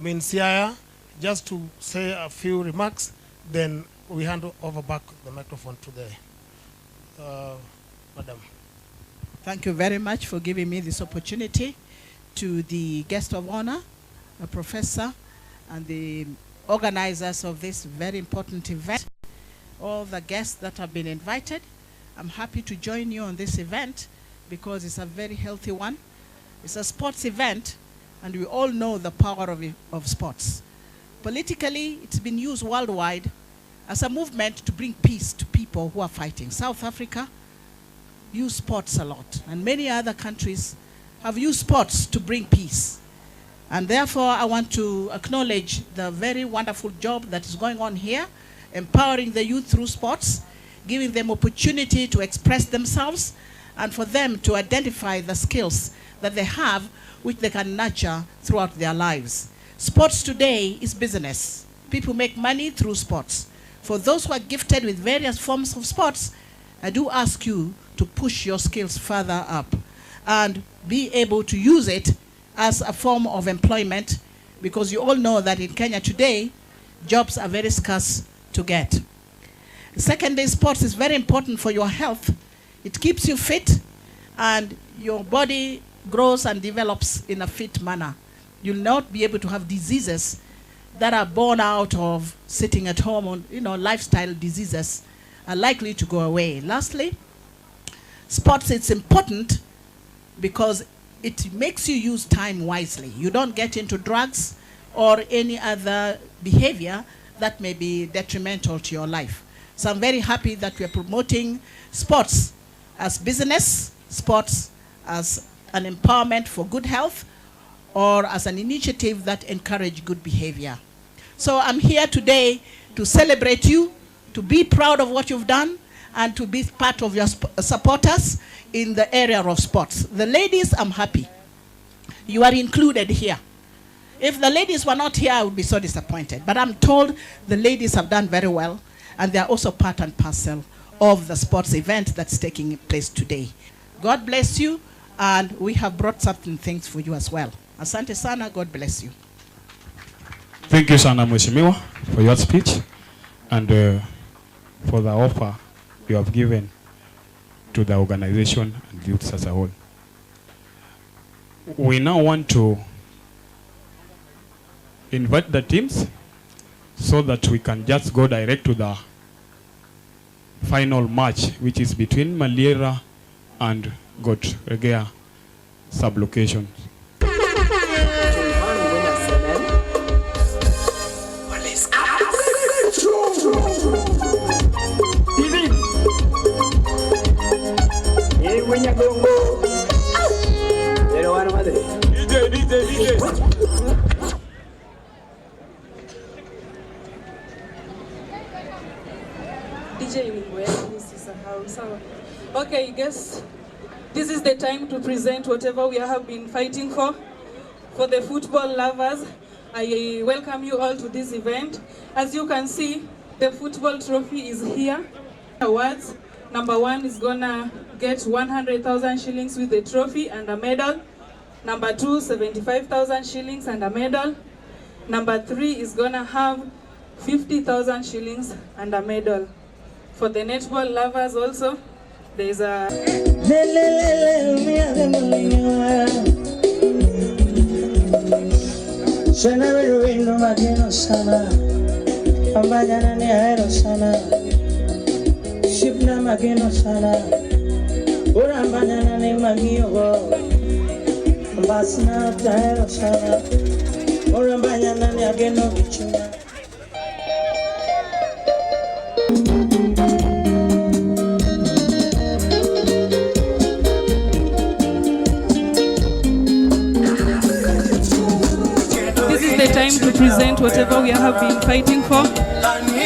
Minsiaya just to say a few remarks, then we hand over back the microphone to the Madam. Thank you very much for giving me this opportunity. To the guest of honor, a professor, and the organizers of this very important event, all the guests that have been invited, I'm happy to join you on this event because it's a very healthy one. It's a sports event, and we all know the power of sports. Politically, it's been used worldwide as a movement to bring peace to people who are fighting. South Africa use sports a lot, and many other countries have used sports to bring peace. And therefore, I want to acknowledge the very wonderful job that is going on here, empowering the youth through sports, giving them opportunity to express themselves, and for them to identify the skills that they have which they can nurture throughout their lives. Sports today is business. People make money through sports. For those who are gifted with various forms of sports, I do ask you to push your skills further up and be able to use it as a form of employment, because you all know that in Kenya today, jobs are very scarce to get. Secondly, sports is very important for your health. It keeps you fit and your body grows and develops in a fit manner. You'll not be able to have diseases that are born out of sitting at home, or lifestyle diseases are likely to go away. Lastly, sports, it's important because it makes you use time wisely. You don't get into drugs or any other behavior that may be detrimental to your life. So I'm very happy that we're promoting sports as business, sports as an empowerment for good health, or as an initiative that encourage good behavior. So I'm here today to celebrate you, to be proud of what you've done, and to be part of your supporters in the area of sports. The ladies, I'm happy. You are included here. If the ladies were not here, I would be so disappointed. But I'm told the ladies have done very well, and they are also part and parcel of the sports event that's taking place today. God bless you, and we have brought certain things for you as well. Asante sana, God bless you. Thank you, Sana Mheshimiwa, for your speech and for the offer you have given to the organization and youths as a whole. We now want to invite the teams so that we can just go direct to the final match, which is between Maliera and Gotregea sublocations. Okay, guys, this is the time to present whatever we have been fighting for. For the football lovers, I welcome you all to this event. As you can see, the football trophy is here. Awards. Number 1 is gonna get 100,000 shillings with the trophy and a medal. Number 2, 75,000 shillings and a medal. Number 3 is gonna have 50,000 shillings and a medal. For the netball lovers also, there's a... Shipna mageno sana, urambanya ni magio go, basna taero sana, urambanya ni ageno bichuna. This is the time to present whatever we have been fighting for.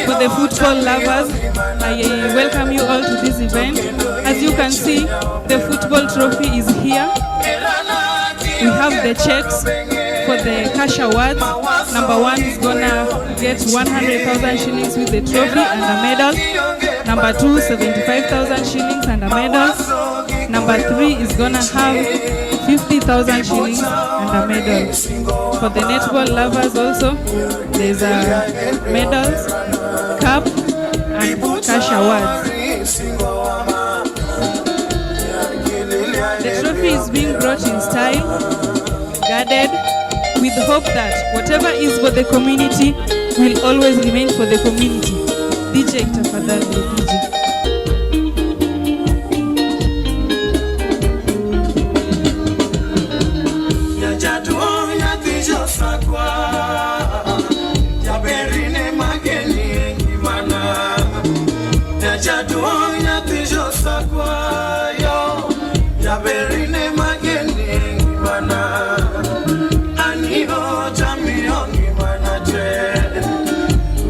For the football lovers, I welcome you all to this event. As you can see, the football trophy is here. We have the checks for the cash awards. Number 1 is gonna get 100,000 shillings with the trophy and a medal. Number 2, 75,000 shillings and a medal. Number 3 is gonna have 50,000 shillings and a medal. For the netball lovers also, there's medals, cup, and cash awards. The trophy is being brought in style, guarded, with hope that whatever is for the community will always remain for the community. DJ tafadhali, DJ.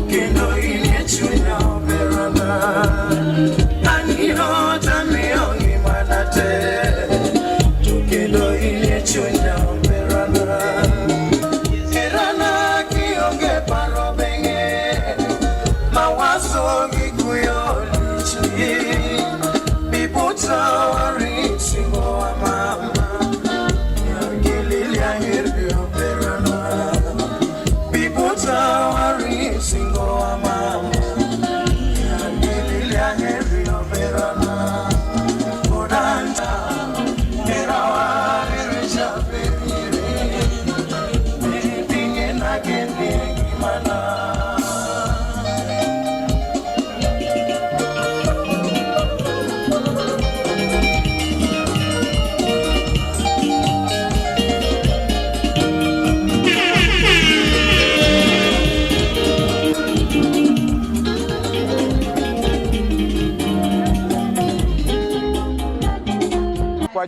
Kindo ini chunya berana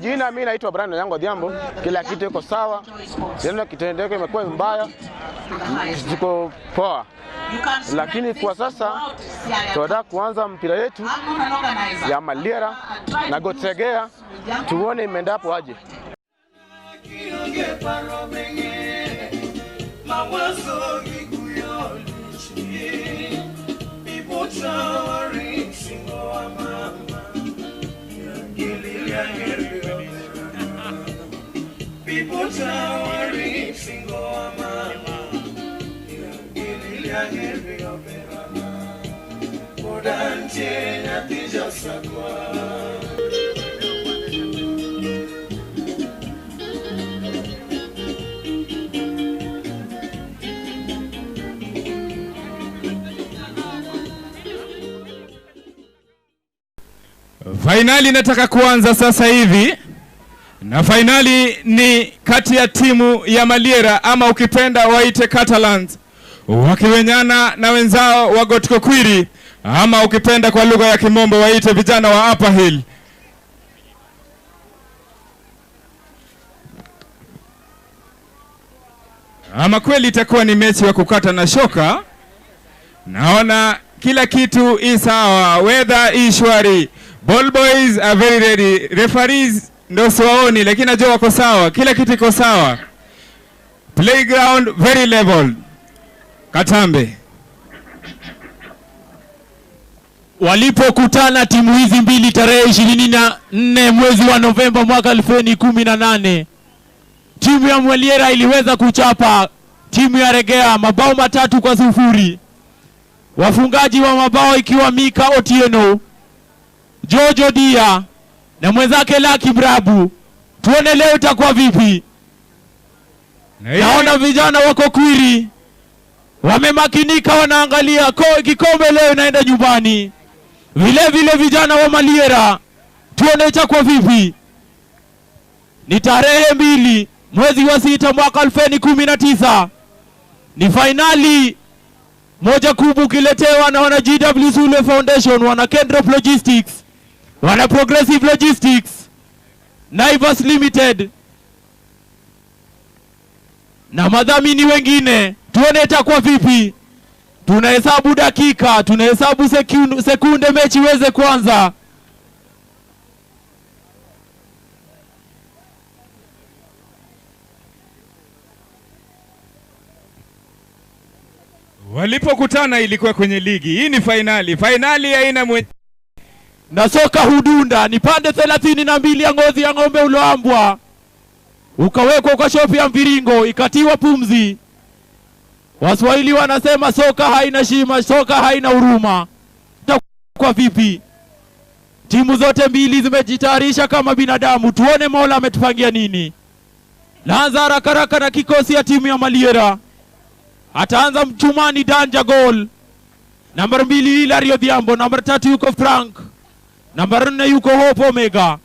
majina, mimi naitwa Brandon yangu Odhiambo. Kila kitu iko sawa, tena kitendeke imekuwa mbaya, tuko poa, lakini kwa sasa tunataka kuanza mpira yetu ya Maliera na Gotsegea, tuone imeenda hapo aje. Finali inataka kuanza sasa hivi, na finali ni kati ya timu ya Maliera ama ukipenda waite Catalans wakiwenyana na wenzao wa Gotkokwiri ama ukipenda kwa lugha ya Kimombo waite vijana wa Upper Hill. Ama kweli itakuwa ni mechi wa kukata na shoka. Naona kila kitu isawa, weather ishwari. Ball boys are very ready. Referees ndo siwaoni lakini najua wako sawa. Kila kitu iko sawa. Playground very level. Katambe. Walipokutana timu hizi mbili tarehe 24 mwezi wa Novemba mwaka 2018, timu ya Maliera iliweza kuchapa timu ya Regea mabao 3-0. Wafungaji wa mabao ikiwa Mika Otieno, Jojo Dia na mwenzake Lucky Brabu. Tuone leo itakuwa vipi. Naona vijana wako Kwiri wamemakinika, wanaangalia kikombe leo inaenda nyumbani. Vile vile vijana wa Maliera, tuone itakuwa vipi. Ni tarehe 2 mwezi wa 6 mwaka 2019. Ni finali moja kubwa kiletewa na wana GW Sule Foundation, wana Kendrop Logistics, wana Progressive Logistics, Naivas Limited na madhamini wengine. Tuone itakuwa vipi. Tunahesabu dakika, tunahesabu sekunde mechi iweze kuanza. Walipokutana ilikuwa kwenye ligi. Hii ni finali. Finali haina na soka hudunda. Ni pande 32 ya ngozi ya ng'ombe uloambwa, ukawekwa kwa shopi ya mviringo, ikatiwa pumzi. Waswahili wanasema soka haina shima, soka haina huruma. Kwa vipi? Timu zote mbili zimejitayarisha kama binadamu. Tuone Mola ametupangia nini. Laanza haraka na kikosi ya timu ya Maliera. Ataanza Mchumani Danja goal. Nambari 2 Hilary Odhiambo, nambari 3 yuko Frank, nambari 4 yuko Hope Omega,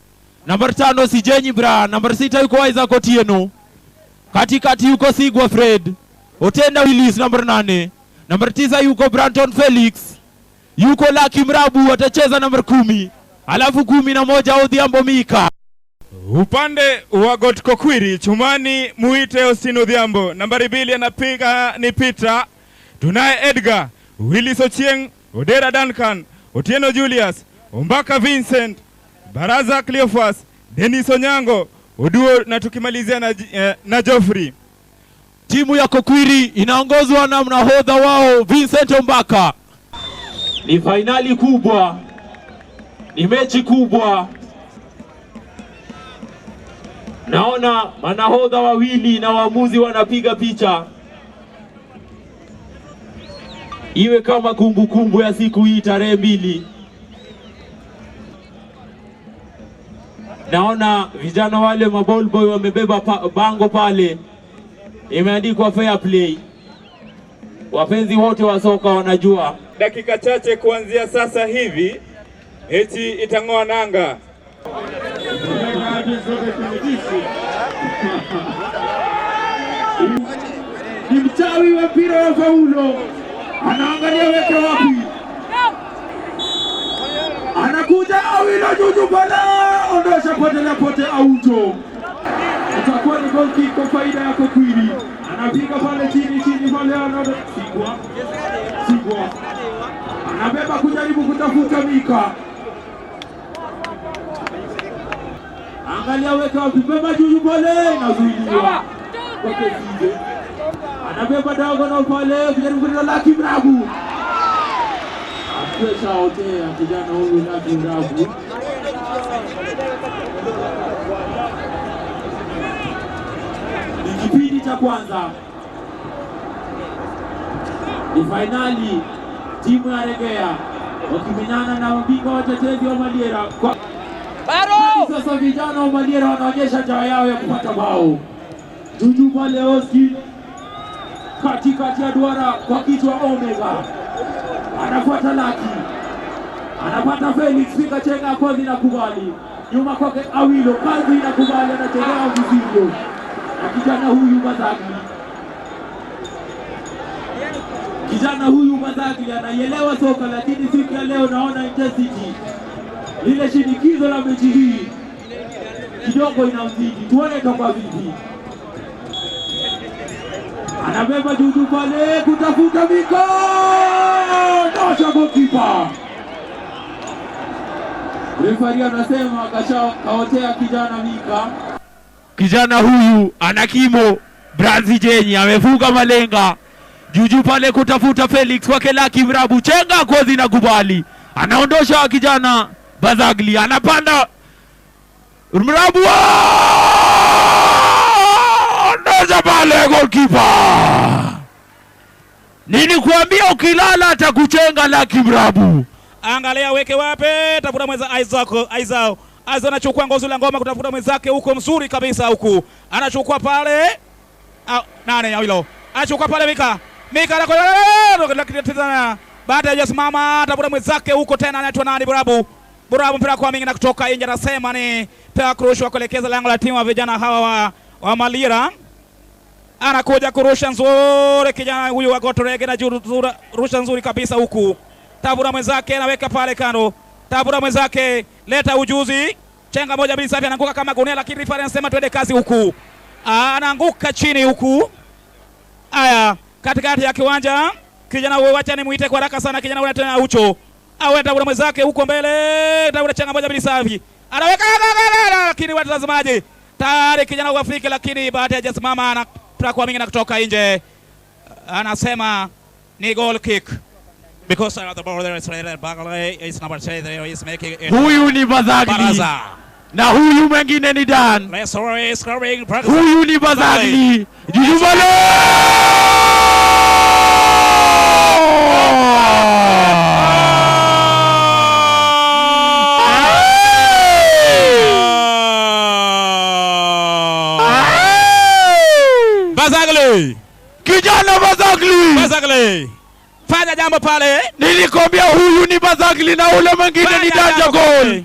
nambari 5 Sijenyi Bra, nambari 6 yuko Isaac Otieno, katikati yuko Sigwa Fred, Otenda Willis nambari 8, nambari 9 yuko Branton Felix, yuko Lucky Mrabu atacheza nambari 10, alafu 11 Odhiambo Mika. Upande wa Gotkokwiri, Chumani muite Austin Odhiambo, nambari 2 anapiga ni Peter, tunaye Edgar, Willis Ochieng, Odera Duncan, Otieno Julius, Ombaka Vincent, Baraza Cleophas, Dennis Onyango, Oduo na tukimalizia na Geoffrey. Timu ya Kokwiri inaongozwa na mnahodha wao Vincent Ombaka. Ni finali kubwa, ni mechi kubwa. Naona manahodha wawili na waamuzi wanapiga picha, iwe kama kumbukumbu ya siku hii tarehe 2. Naona vijana wale maball boy wamebeba bango pale, imeandikwa fair play. Wapenzi wote wa soka wanajua dakika chache kuanzia sasa hivi mechi itang'oa nanga. Ni mchawi wa mpira wa faulo, anaangalia weke wapi, anakuja Awilo Juju pale, anaondosha pote auto. Itakuwa ni goal kick kwa faida ya Kokwiri. Anapiga pale chini pale Sigwa. Anabeba kujaribu kutafuta Mika. Angalia weka wapi, beba juu pale inazuiliwa. Kwake Sije. Anabeba diagonal pale kujaribu kuleta Lucky Mrabu. Akesha hotea kijana huyu Lucky Mrabu. Ni kipindi cha kwanza. Ni finali, timu ya Regea wakimenyana na mabingwa watetezi wa Maliera. Sasa vijana wa Maliera wanaonyesha njaa yao ya kupata bao. Juju pale Oski katikati ya duara kwa kichwa Omega. Anafuata Laki. Anapata Felix pika chenga kozi na kubali. Nyuma kwake Awilo kazi na kubali anachezea vizivyo. Na kijana huyu Bazagli. Kijana huyu Bazagli anaielewa soka, lakini siku ya leo naona intensity. Lile shinikizo la mechi hii kidogo inamzidi. Tuone toka vipi. Anabeba Juju pale kutafuta Mika. Tosha goalkeeper. Refari anasema kaotea kijana Mika. Kijana huyu ana kimo Brazil jenyi amevuka malenga. Juju pale kutafuta Felix kwake Lucky Mrabu, chenga kozi na kubali. Anaondosha kijana Bazagli, anapanda Mrabu. Ondosha pale goalkeeper. Nini kuambia ukilala atakuchenga Lucky Mrabu. Angalia weke wape, tafuta mweza Aizao anachukua ngozi la ngoma kutafuta mwenzake huko, mzuri kabisa huku. Anachukua pale nane hilo. Anachukua pale Mika anakwenda baada ya simama, tafuta mwenzake huko tena, anaitwa nani Burabu mpira kwa mingi na kutoka nje, anasema ni pea kurusha kuelekeza lango la timu ya vijana hawa wa Maliera. Anakuja kurusha nzuri kijana huyu wa Gotorege na rusha nzuri kabisa huku. Tabura mwenzake anaweka pale kando. Tabura mwenzake leta ujuzi. Chenga moja bila safi, anaanguka kama gunia, lakini refa anasema twende kazi huku. Anaanguka chini huku. Aya, katikati ya kiwanja kijana huyu, acha nimuite kwa haraka sana kijana huyu tena ucho. Awe Tabura mwenzake huko mbele. Tabura chenga moja bila safi. Anaweka lakini watazamaji. Tayari kijana wa Afrika, lakini baada ya jasimama anataka kwa mingi na kutoka nje. Anasema ni goal kick. Because the ball there is Bagley is number 3 there is making it. Huyu ni Bazagli. Na huyu mwingine ni Dan. Huyu ni Bazagli. Jujubale! Bazagli. Kijana Bazagli. Fanya jambo pale. Nilikwambia huyu ni Bazagli na ule mwingine ni Danja goal.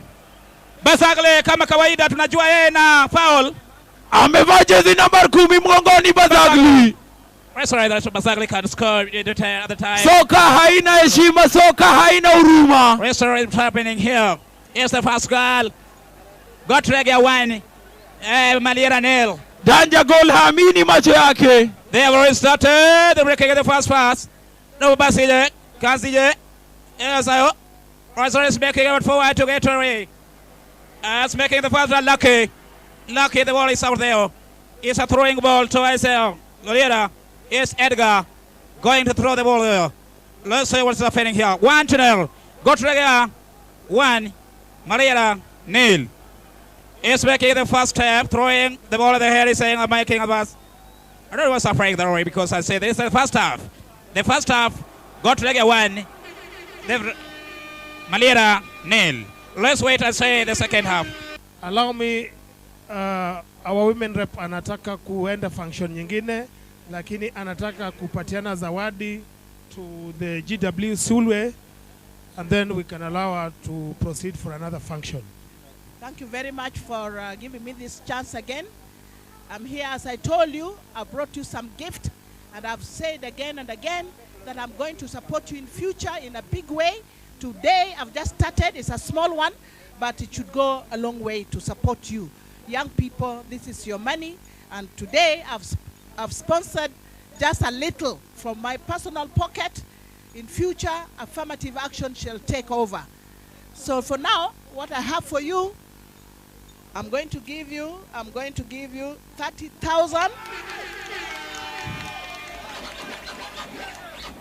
Bazagli kama kawaida tunajua yeye na foul. Amevaa jezi namba 10 mgongoni Bazagli. Bazagli can score at the time. Soka haina heshima, soka haina huruma. What's happening here? It's the first goal. Got Reggae 1. Maliera 0. Danja goal haamini macho yake. They have already started. They're breaking the first pass. No Basile, Kazije, Esayo. Also is making it forward to get away. It's making the first one Lucky. Lucky, the ball is out there. It's a throwing ball to Isaiah. Maliera. It's Edgar going to throw the ball there. Let's see what's happening here. 1-0. Gottrega 1. Maliera 0. It's making the first step, throwing the ball at the head. He's saying, I'm making a pass. I don't know what's happening there because I say this is the first half. The first half, Gottrega 1, Maliera 0. Let's wait and say the second half. Allow me, our women rep anataka kuenda function nyingine, lakini anataka kupatiana zawadi to the GW Sulwe, and then we can allow her to proceed for another function. Thank you very much for giving me this chance again. I'm here, as I told you, I brought you some gift. And I've said again and again that I'm going to support you in future in a big way. Today, I've just started. It's a small one. but it should go a long way to support you. Young people, this is your money, and today I've sponsored just a little from my personal pocket. In future, affirmative action shall take over. So for now, what I have for you, I'm going to give you 30,000.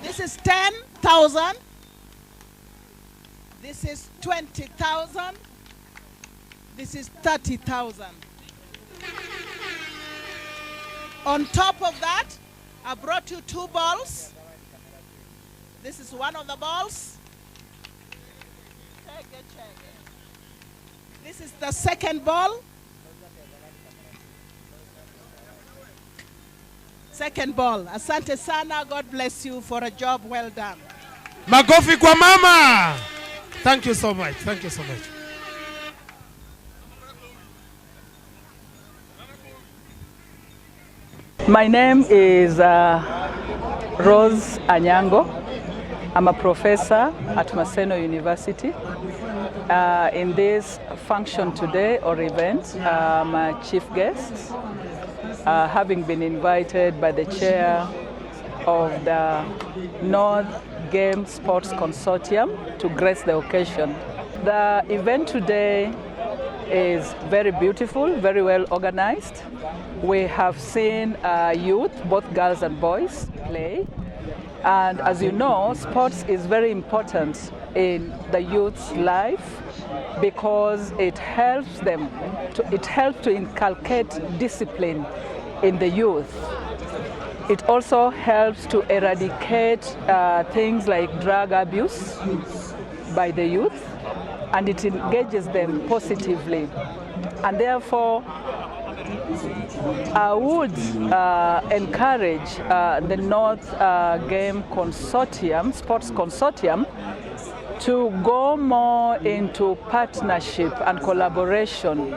This is 10,000. This is 20,000. This is 30,000. On top of that, I brought you 2 balls. This is one of the balls. This is the second ball. Second ball. Asante sana. God bless you for a job well done. Makofi kwa mama. Thank you so much. Thank you so much. My name is Rose Anyango. I'm a professor at Maseno University. In this function today or event, I'm a chief guest, having been invited by the chair of the North Game Sports Consortium to grace the occasion. The event today is very beautiful, very well organized. We have seen youth, both girls and boys, play. And as you know, sports is very important in the youth's life because it helps to inculcate discipline in the youth. It also helps to eradicate things like drug abuse by the youth, and it engages them positively. And therefore, I would encourage the North Game Consortium, Sports Consortium, to go more into partnership and collaboration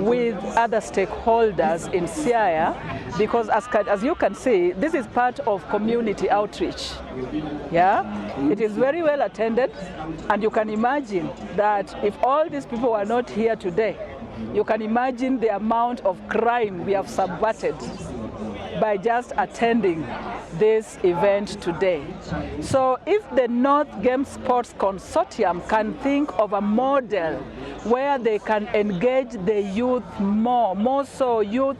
with other stakeholders in Siaya, because as you can see, this is part of community outreach. Yeah, it is very well attended, and you can imagine that if all these people were not here today, you can imagine the amount of crime we have subverted by just attending this event today. So if the North Game Sports Consortium can think of a model where they can engage the youth more so youth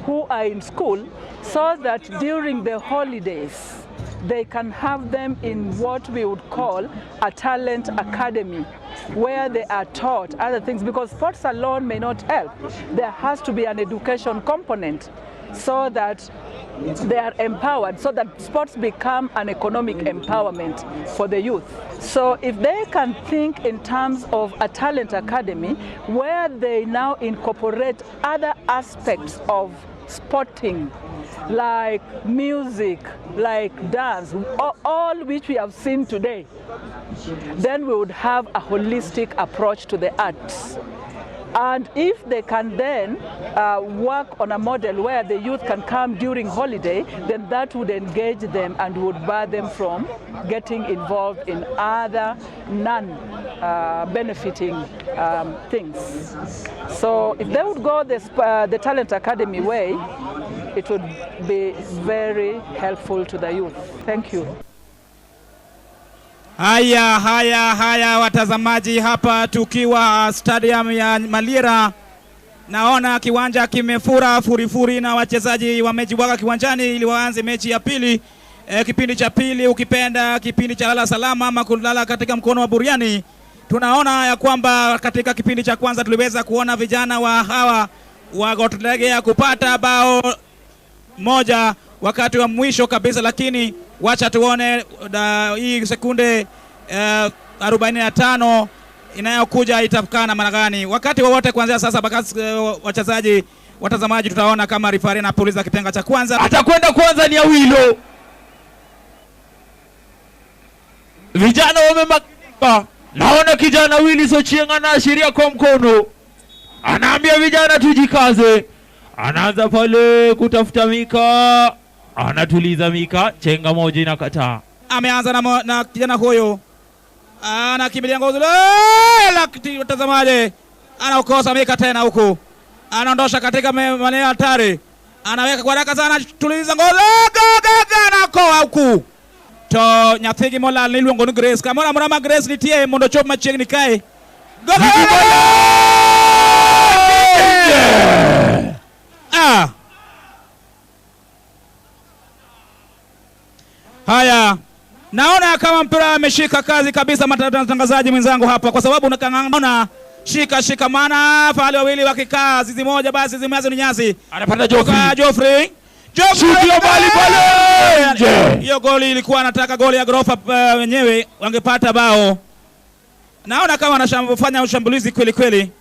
who are in school, so that during the holidays they can have them in what we would call a talent academy, where they are taught other things, because sports alone may not help. There has to be an education component so that they are empowered, so that sports become an economic empowerment for the youth. So if they can think in terms of a talent academy where they now incorporate other aspects of sporting, like music, like dance, all which we have seen today, then we would have a holistic approach to the arts. And if they can then work on a model where the youth can come during holiday, then that would engage them and would bar them from getting involved in other non-benefiting things. So if they would go the Talent Academy way, it would be very helpful to the youth. Thank you. Haya watazamaji, hapa tukiwa stadium ya Maliera, naona kiwanja kimefura furifuri na wachezaji wamejibwaga kiwanjani ili waanze mechi ya pili. Kipindi cha pili, ukipenda kipindi cha lala salama ama kulala katika mkono wa buriani. Tunaona ya kwamba katika kipindi cha kwanza tuliweza kuona vijana wa hawa wagotulegea kupata bao moja wakati wa mwisho kabisa, lakini wacha tuone hii sekunde 45 inayokuja itafikana maana gani. Wakati wowote kuanzia sasa wachezaji, watazamaji, tutaona kama rifari na polisi kitenga cha kwanza atakwenda kwanza ni Awilo. Vijana wamemakinika. Naona kijana Willy Sochieng anaashiria kwa mkono. Anaambia vijana tujikaze. Anaanza pale kutafuta Mika. Anatuliza Mika, chenga moja inakataa. Ameanza na kijana huyo. Anakimbilia ngozi. Lakini watazamaji anaokosa Mika tena huku. Anaondosha katika maeneo hatari. Anaweka kwa haraka sana, tuliza ngozi. Anakoa huku. To nyathigi mola niluongo ni Grace. Kamora mrama Grace nitie mondo chop machiegni kae. Haya, naona kama mpira ameshika kazi kabisa mtangazaji mwenzangu hapa, kwa sababu unaona shika maana pale wawili wakikaa zizi moja basi zimeanza ni nyasi. Anapata Geoffrey. Shutio bali pale nje. Hiyo goli ilikuwa anataka goli ya gorofa wenyewe wangepata bao. Naona kama anafanya ushambulizi kweli kweli.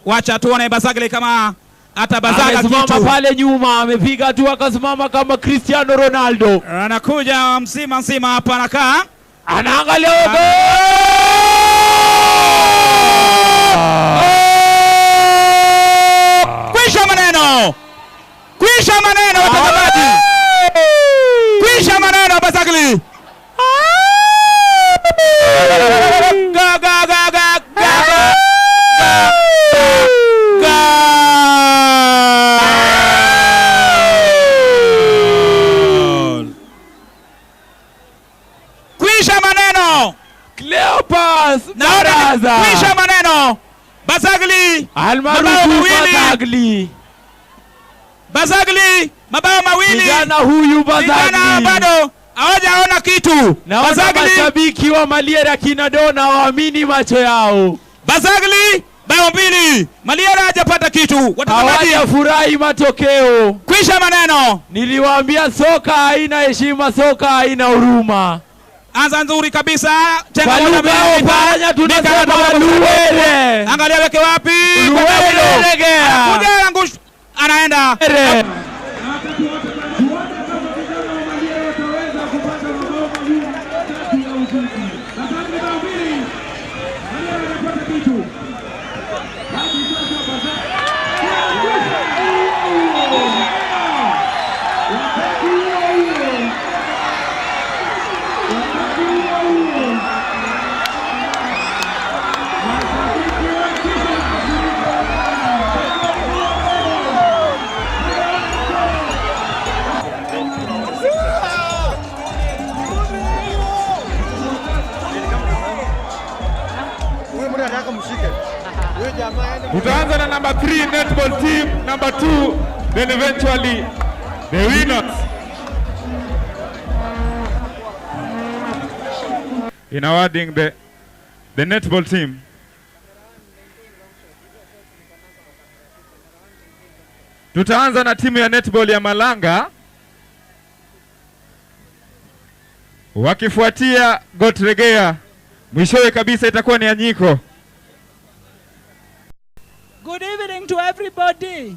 Wacha tuone Bazagli kama atabazaga kitu. Amesimama pale nyuma, amepiga tu akasimama kama Cristiano Ronaldo. Anakuja msima hapa anakaa. Anaangalia Kwisha maneno watazamaji. Kwisha maneno Bazagli. Kwisha maneno. Cleopas. Kwisha maneno. Bazagli. Almarufu Bazagli. Mabao mawili. Kijana huyu Bazagli. Kijana bado hawajaona kitu. Na mashabiki wa Maliera kinadona waamini macho yao. Bazagli bao mbili. Maliera hajapata kitu. Watazamaji hawafurahi matokeo. Kwisha maneno. Niliwaambia soka haina heshima, soka haina huruma. Anza nzuri kabisa. Fanya tunasema Luwele. Angalia weke wapi? Luwele. Anakuja angush. Anaenda. Utaanza na number 3 netball team, number 2, then eventually the winners. In awarding the netball team. Tutaanza na timu ya netball ya Malanga, wakifuatia Gotregea, mwishowe kabisa itakuwa ni Anyiko. Good evening to everybody.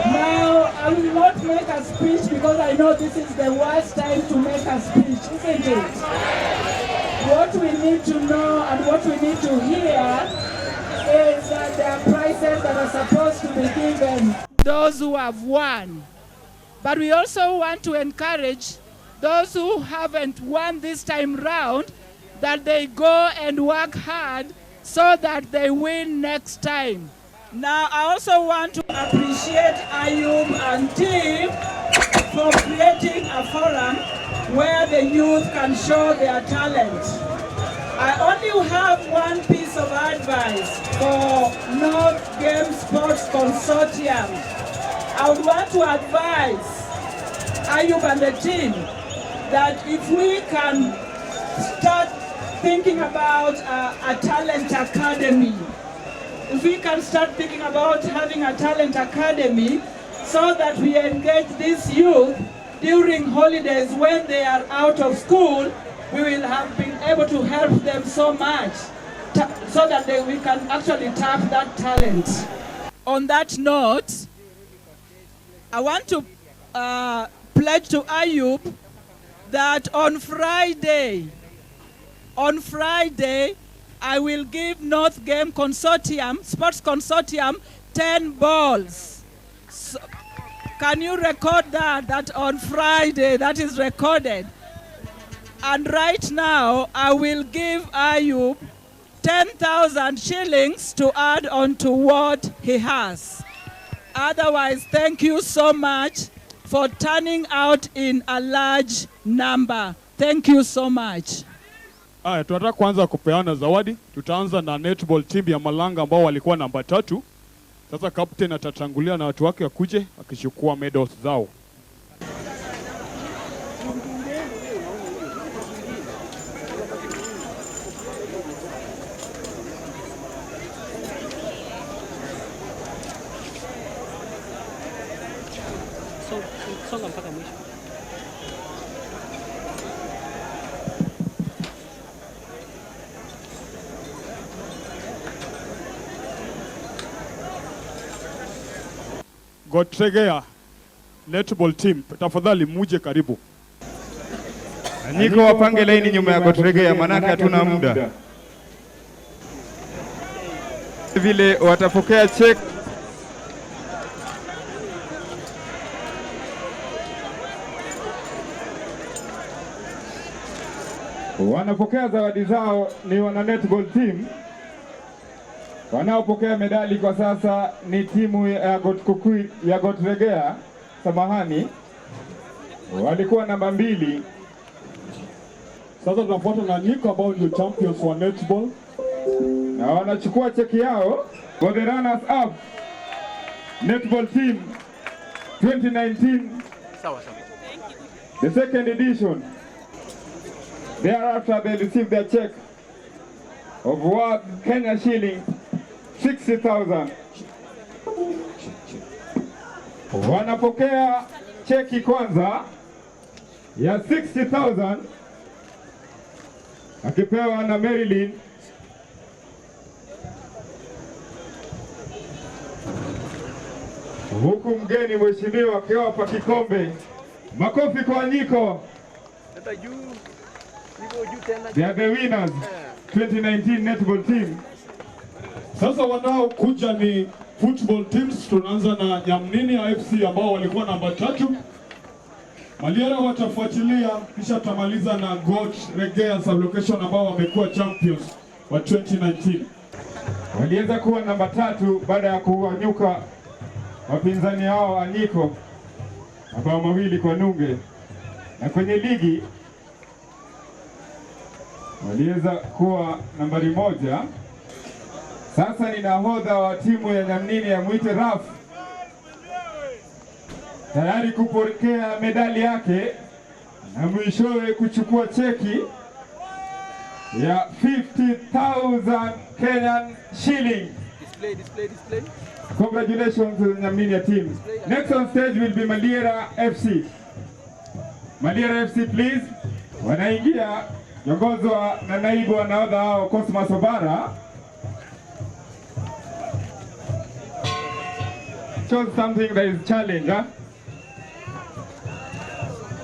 Now, I will not make a speech because I know this is the worst time to make a speech, isn't it? What we need to know and what we need to hear is that there are prizes that are supposed to be given those who have won. But we also want to encourage those who haven't won this time round that they go and work hard so that they win next time. Now, I also want to appreciate Ayub and team for creating a forum where the youth can show their talent. I only have one piece of advice for North Game Sports Consortium. I would want to advise Ayub and the team that if we can start thinking about a talent academy, if we can start thinking about having a talent academy so that we engage these youth during holidays when they are out of school, we will have been able to help them so much so that we can actually tap that talent. On that note, I want to pledge to Ayub that on Friday, I will give North Game Consortium, Sports Consortium, 10 balls. So, can you record that on Friday? That is recorded. And right now, I will give Ayub 10,000 shillings to add on to what he has. Otherwise, thank you so much for turning out in a large number. Thank you so much. Aya, tunataka kuanza kupeana zawadi. Tutaanza na netball team ya Malanga ambao walikuwa namba 3. Sasa captain atatangulia na watu wake wakuje akichukua medals zao. Songa mpaka mwisho. Gotregea netball team, tafadhali muje karibu. Niko wapange laini nyuma ya Gotregea, manake hatuna muda. Vile watapokea check. Wanapokea zawadi zao ni wana netball team. Wanaopokea medali kwa sasa ni timu ya Gotregea, samahani, walikuwa namba 2. Sasa tunafuata na Niko ambao ndio champions wa netball. Na wanachukua cheki yao for the runners up netball team 2019. Sawa. The second edition. Thereafter they receive their check of worth Kenya shilling 60,000. Wanapokea cheki kwanza ya 60,000 akipewa na Marilyn. Huku mgeni mheshimiwa akiwapa kikombe. Makofi kwa Niko. They are the winners 2019 netball team. Sasa wanaokuja ni football teams. Tunaanza na Nyamnini AFC ambao walikuwa namba 3. Maliera watafuatilia, kisha tamaliza na Gotregea sublocation ambao wamekuwa champions wa 2019. Waliweza kuwa namba 3 baada ya kuwanyuka wapinzani hao Anyiko mabao 2 kwa nunge, na kwenye ligi waliweza kuwa nambari 1. Sasa ni nahodha wa timu ya Nyamnini ya Mwite Raf, tayari kupokea medali yake na mwishowe kuchukua cheki ya 50,000 Kenyan shilling. Display. Congratulations to the Nyamnini team. Next on stage will be Maliera FC. Maliera FC please. Wanaingia kiongozwa na naibu wa nahodha wao Cosmas Obara. Shows something that is challenge, huh?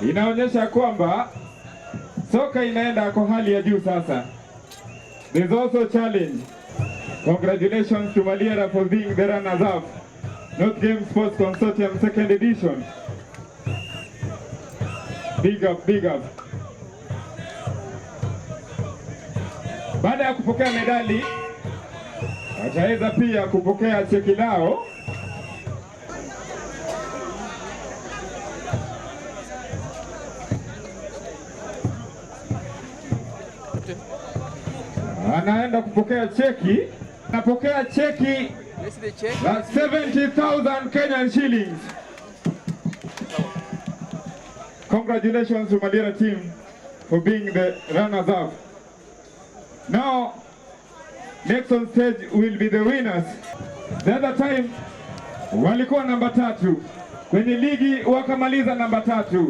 Inaonyesha kwamba soka inaenda kwa hali ya juu sasa. There's also challenge. Congratulations to Maliera for being the runners-up. North Game Sports Consortium second edition. Big up. Baada ya kupokea medali, wataweza pia kupokea cheki lao. Anaenda kupokea cheki. Anapokea cheki la 70,000 Kenyan shillings. Congratulations to Maliera team for being the runners-up. Now, next on stage will be the winners. The other time walikuwa namba 3 kwenye ligi, wakamaliza namba 3,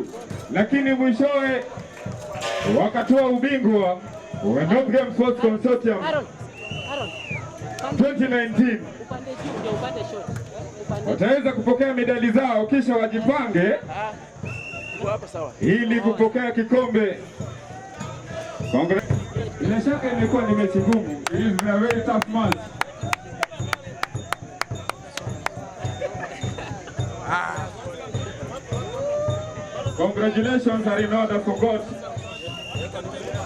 lakini mwishowe wakatoa ubingwa wa North Game Sports Consortium 2019. Wataweza kupokea medali zao kisha wajipange ili kupokea kikombe. Bila shaka imekuwa ni mechi ngumu. It is a very tough match. Congratulations are in order for God.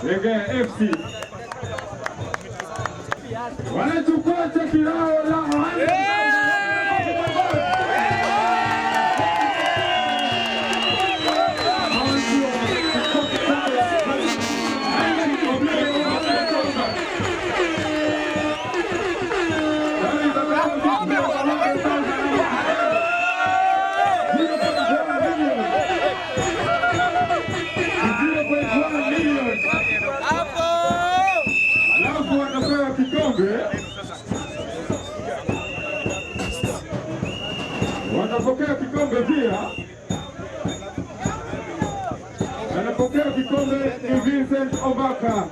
Regea FC wanachukua cheki lao la wanapokea kikombe pia. Anapokea kikombe ni Vincent Obaka.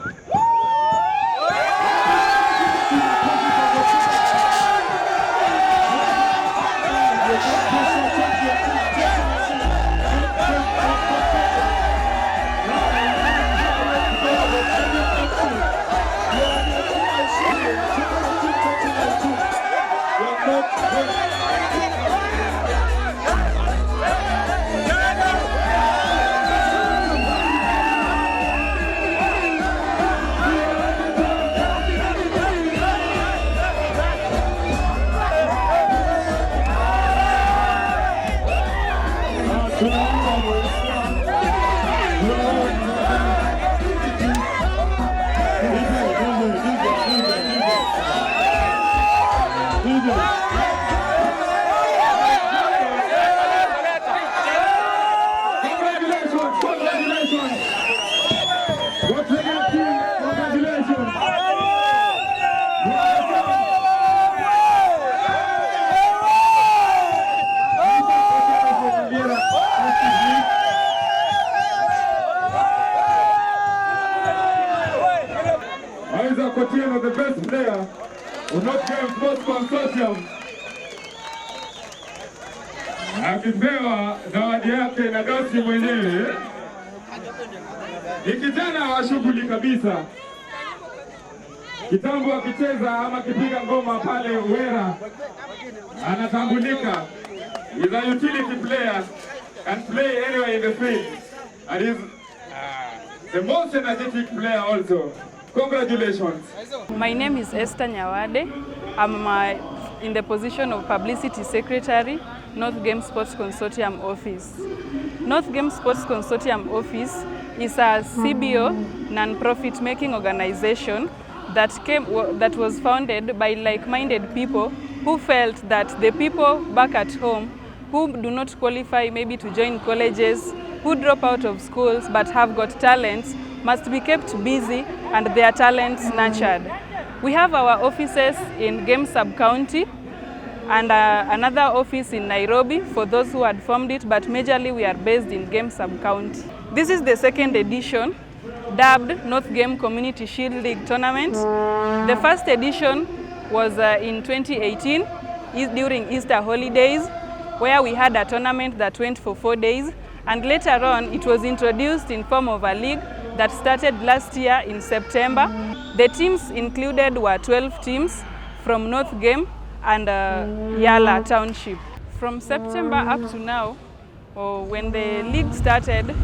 Consortium, the best player of Nottingham Sports Consortium, akipewa zawadi yake na dosi mwenyewe. Ni kijana wa shughuli kabisa. Kitambo akicheza ama kipiga ngoma pale Uwera, anatambulika. He's a utility player, can play anywhere in the field, and is the most energetic player also. Congratulations. My name is Esther Nyawade. I'm in the position of Publicity Secretary, North Game Sports Consortium Office. North Game Sports Consortium Office is a CBO, non-profit making organization that was founded by like-minded people who felt that the people back at home who do not qualify maybe to join colleges, who drop out of schools but have got talents, must be kept busy and their talents nurtured. We have our offices in Game Sub-County and another office in Nairobi for those who had formed it, but majorly we are based in Game Sub-County. This is the second edition, dubbed North Game Community Shield League Tournament. The first edition was in 2018 during Easter holidays, where we had a tournament that went for 4 days, and later on it was introduced in form of a league that started last year in September. The teams included were 12 teams from North Game and Yala Township. From September up to now, when the league started,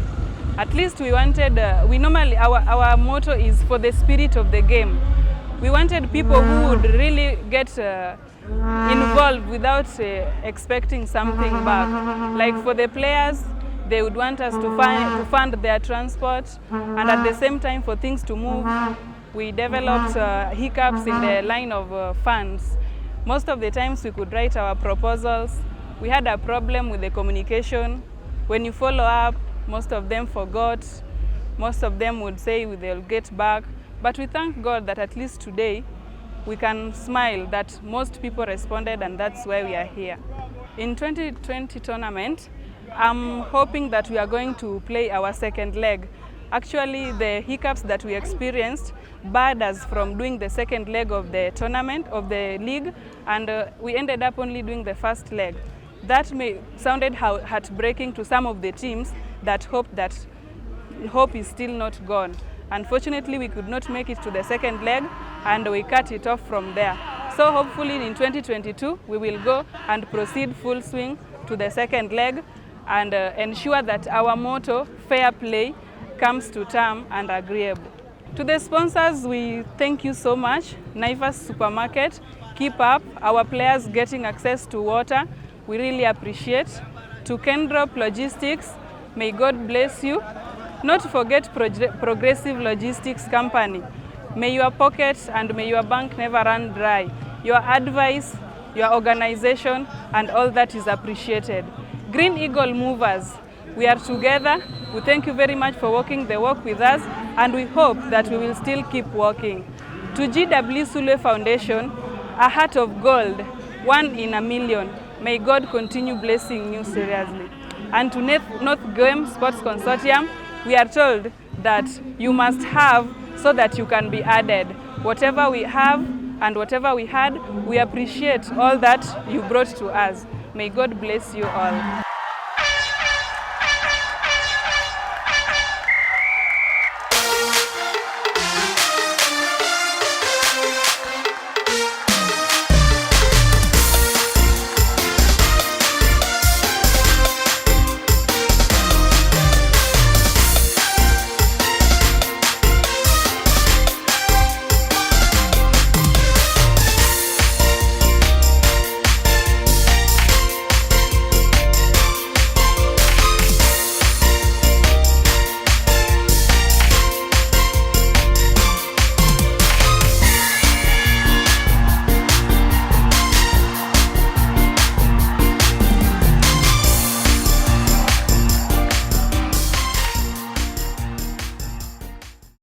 at least we wanted, our motto is for the spirit of the game. We wanted people who would really get involved without expecting something back. Like for the players, they would want us to fund their transport, and at the same time for things to move, we developed hiccups in the line of funds. Most of the times we could write our proposals. We had a problem with the communication. When you follow up, most of them forgot. Most of them would say they'll get back. But we thank God that at least today we can smile that most people responded, and that's why we are here. In 2020 tournament, I'm hoping that we are going to play our second leg. Actually, the hiccups that we experienced barred us from doing the second leg of the tournament, of the league, and we ended up only doing the first leg. That sounded heartbreaking to some of the teams that hoped that hope is still not gone. Unfortunately, we could not make it to the second leg, and we cut it off from there. So hopefully in 2022, we will go and proceed full swing to the second leg and ensure that our motto, fair play, comes to term and agreeable. To the sponsors, we thank you so much. Naivas Supermarket, keep up. Our players getting access to water, we really appreciate. To Kendrop Logistics, may God bless you. Not to forget Progressive Logistics Company. May your pockets and may your bank never run dry. Your advice, your organization, and all that is appreciated. Green Eagle Movers, we are together. We thank you very much for walking the walk with us, and we hope that we will still keep walking. To GW Sule Foundation, a heart of gold, 1 in a million. May God continue blessing you seriously. And to North Game Sports Consortium, we are told that you must have so that you can be added. Whatever we have and whatever we had, we appreciate all that you brought to us. May God bless you all.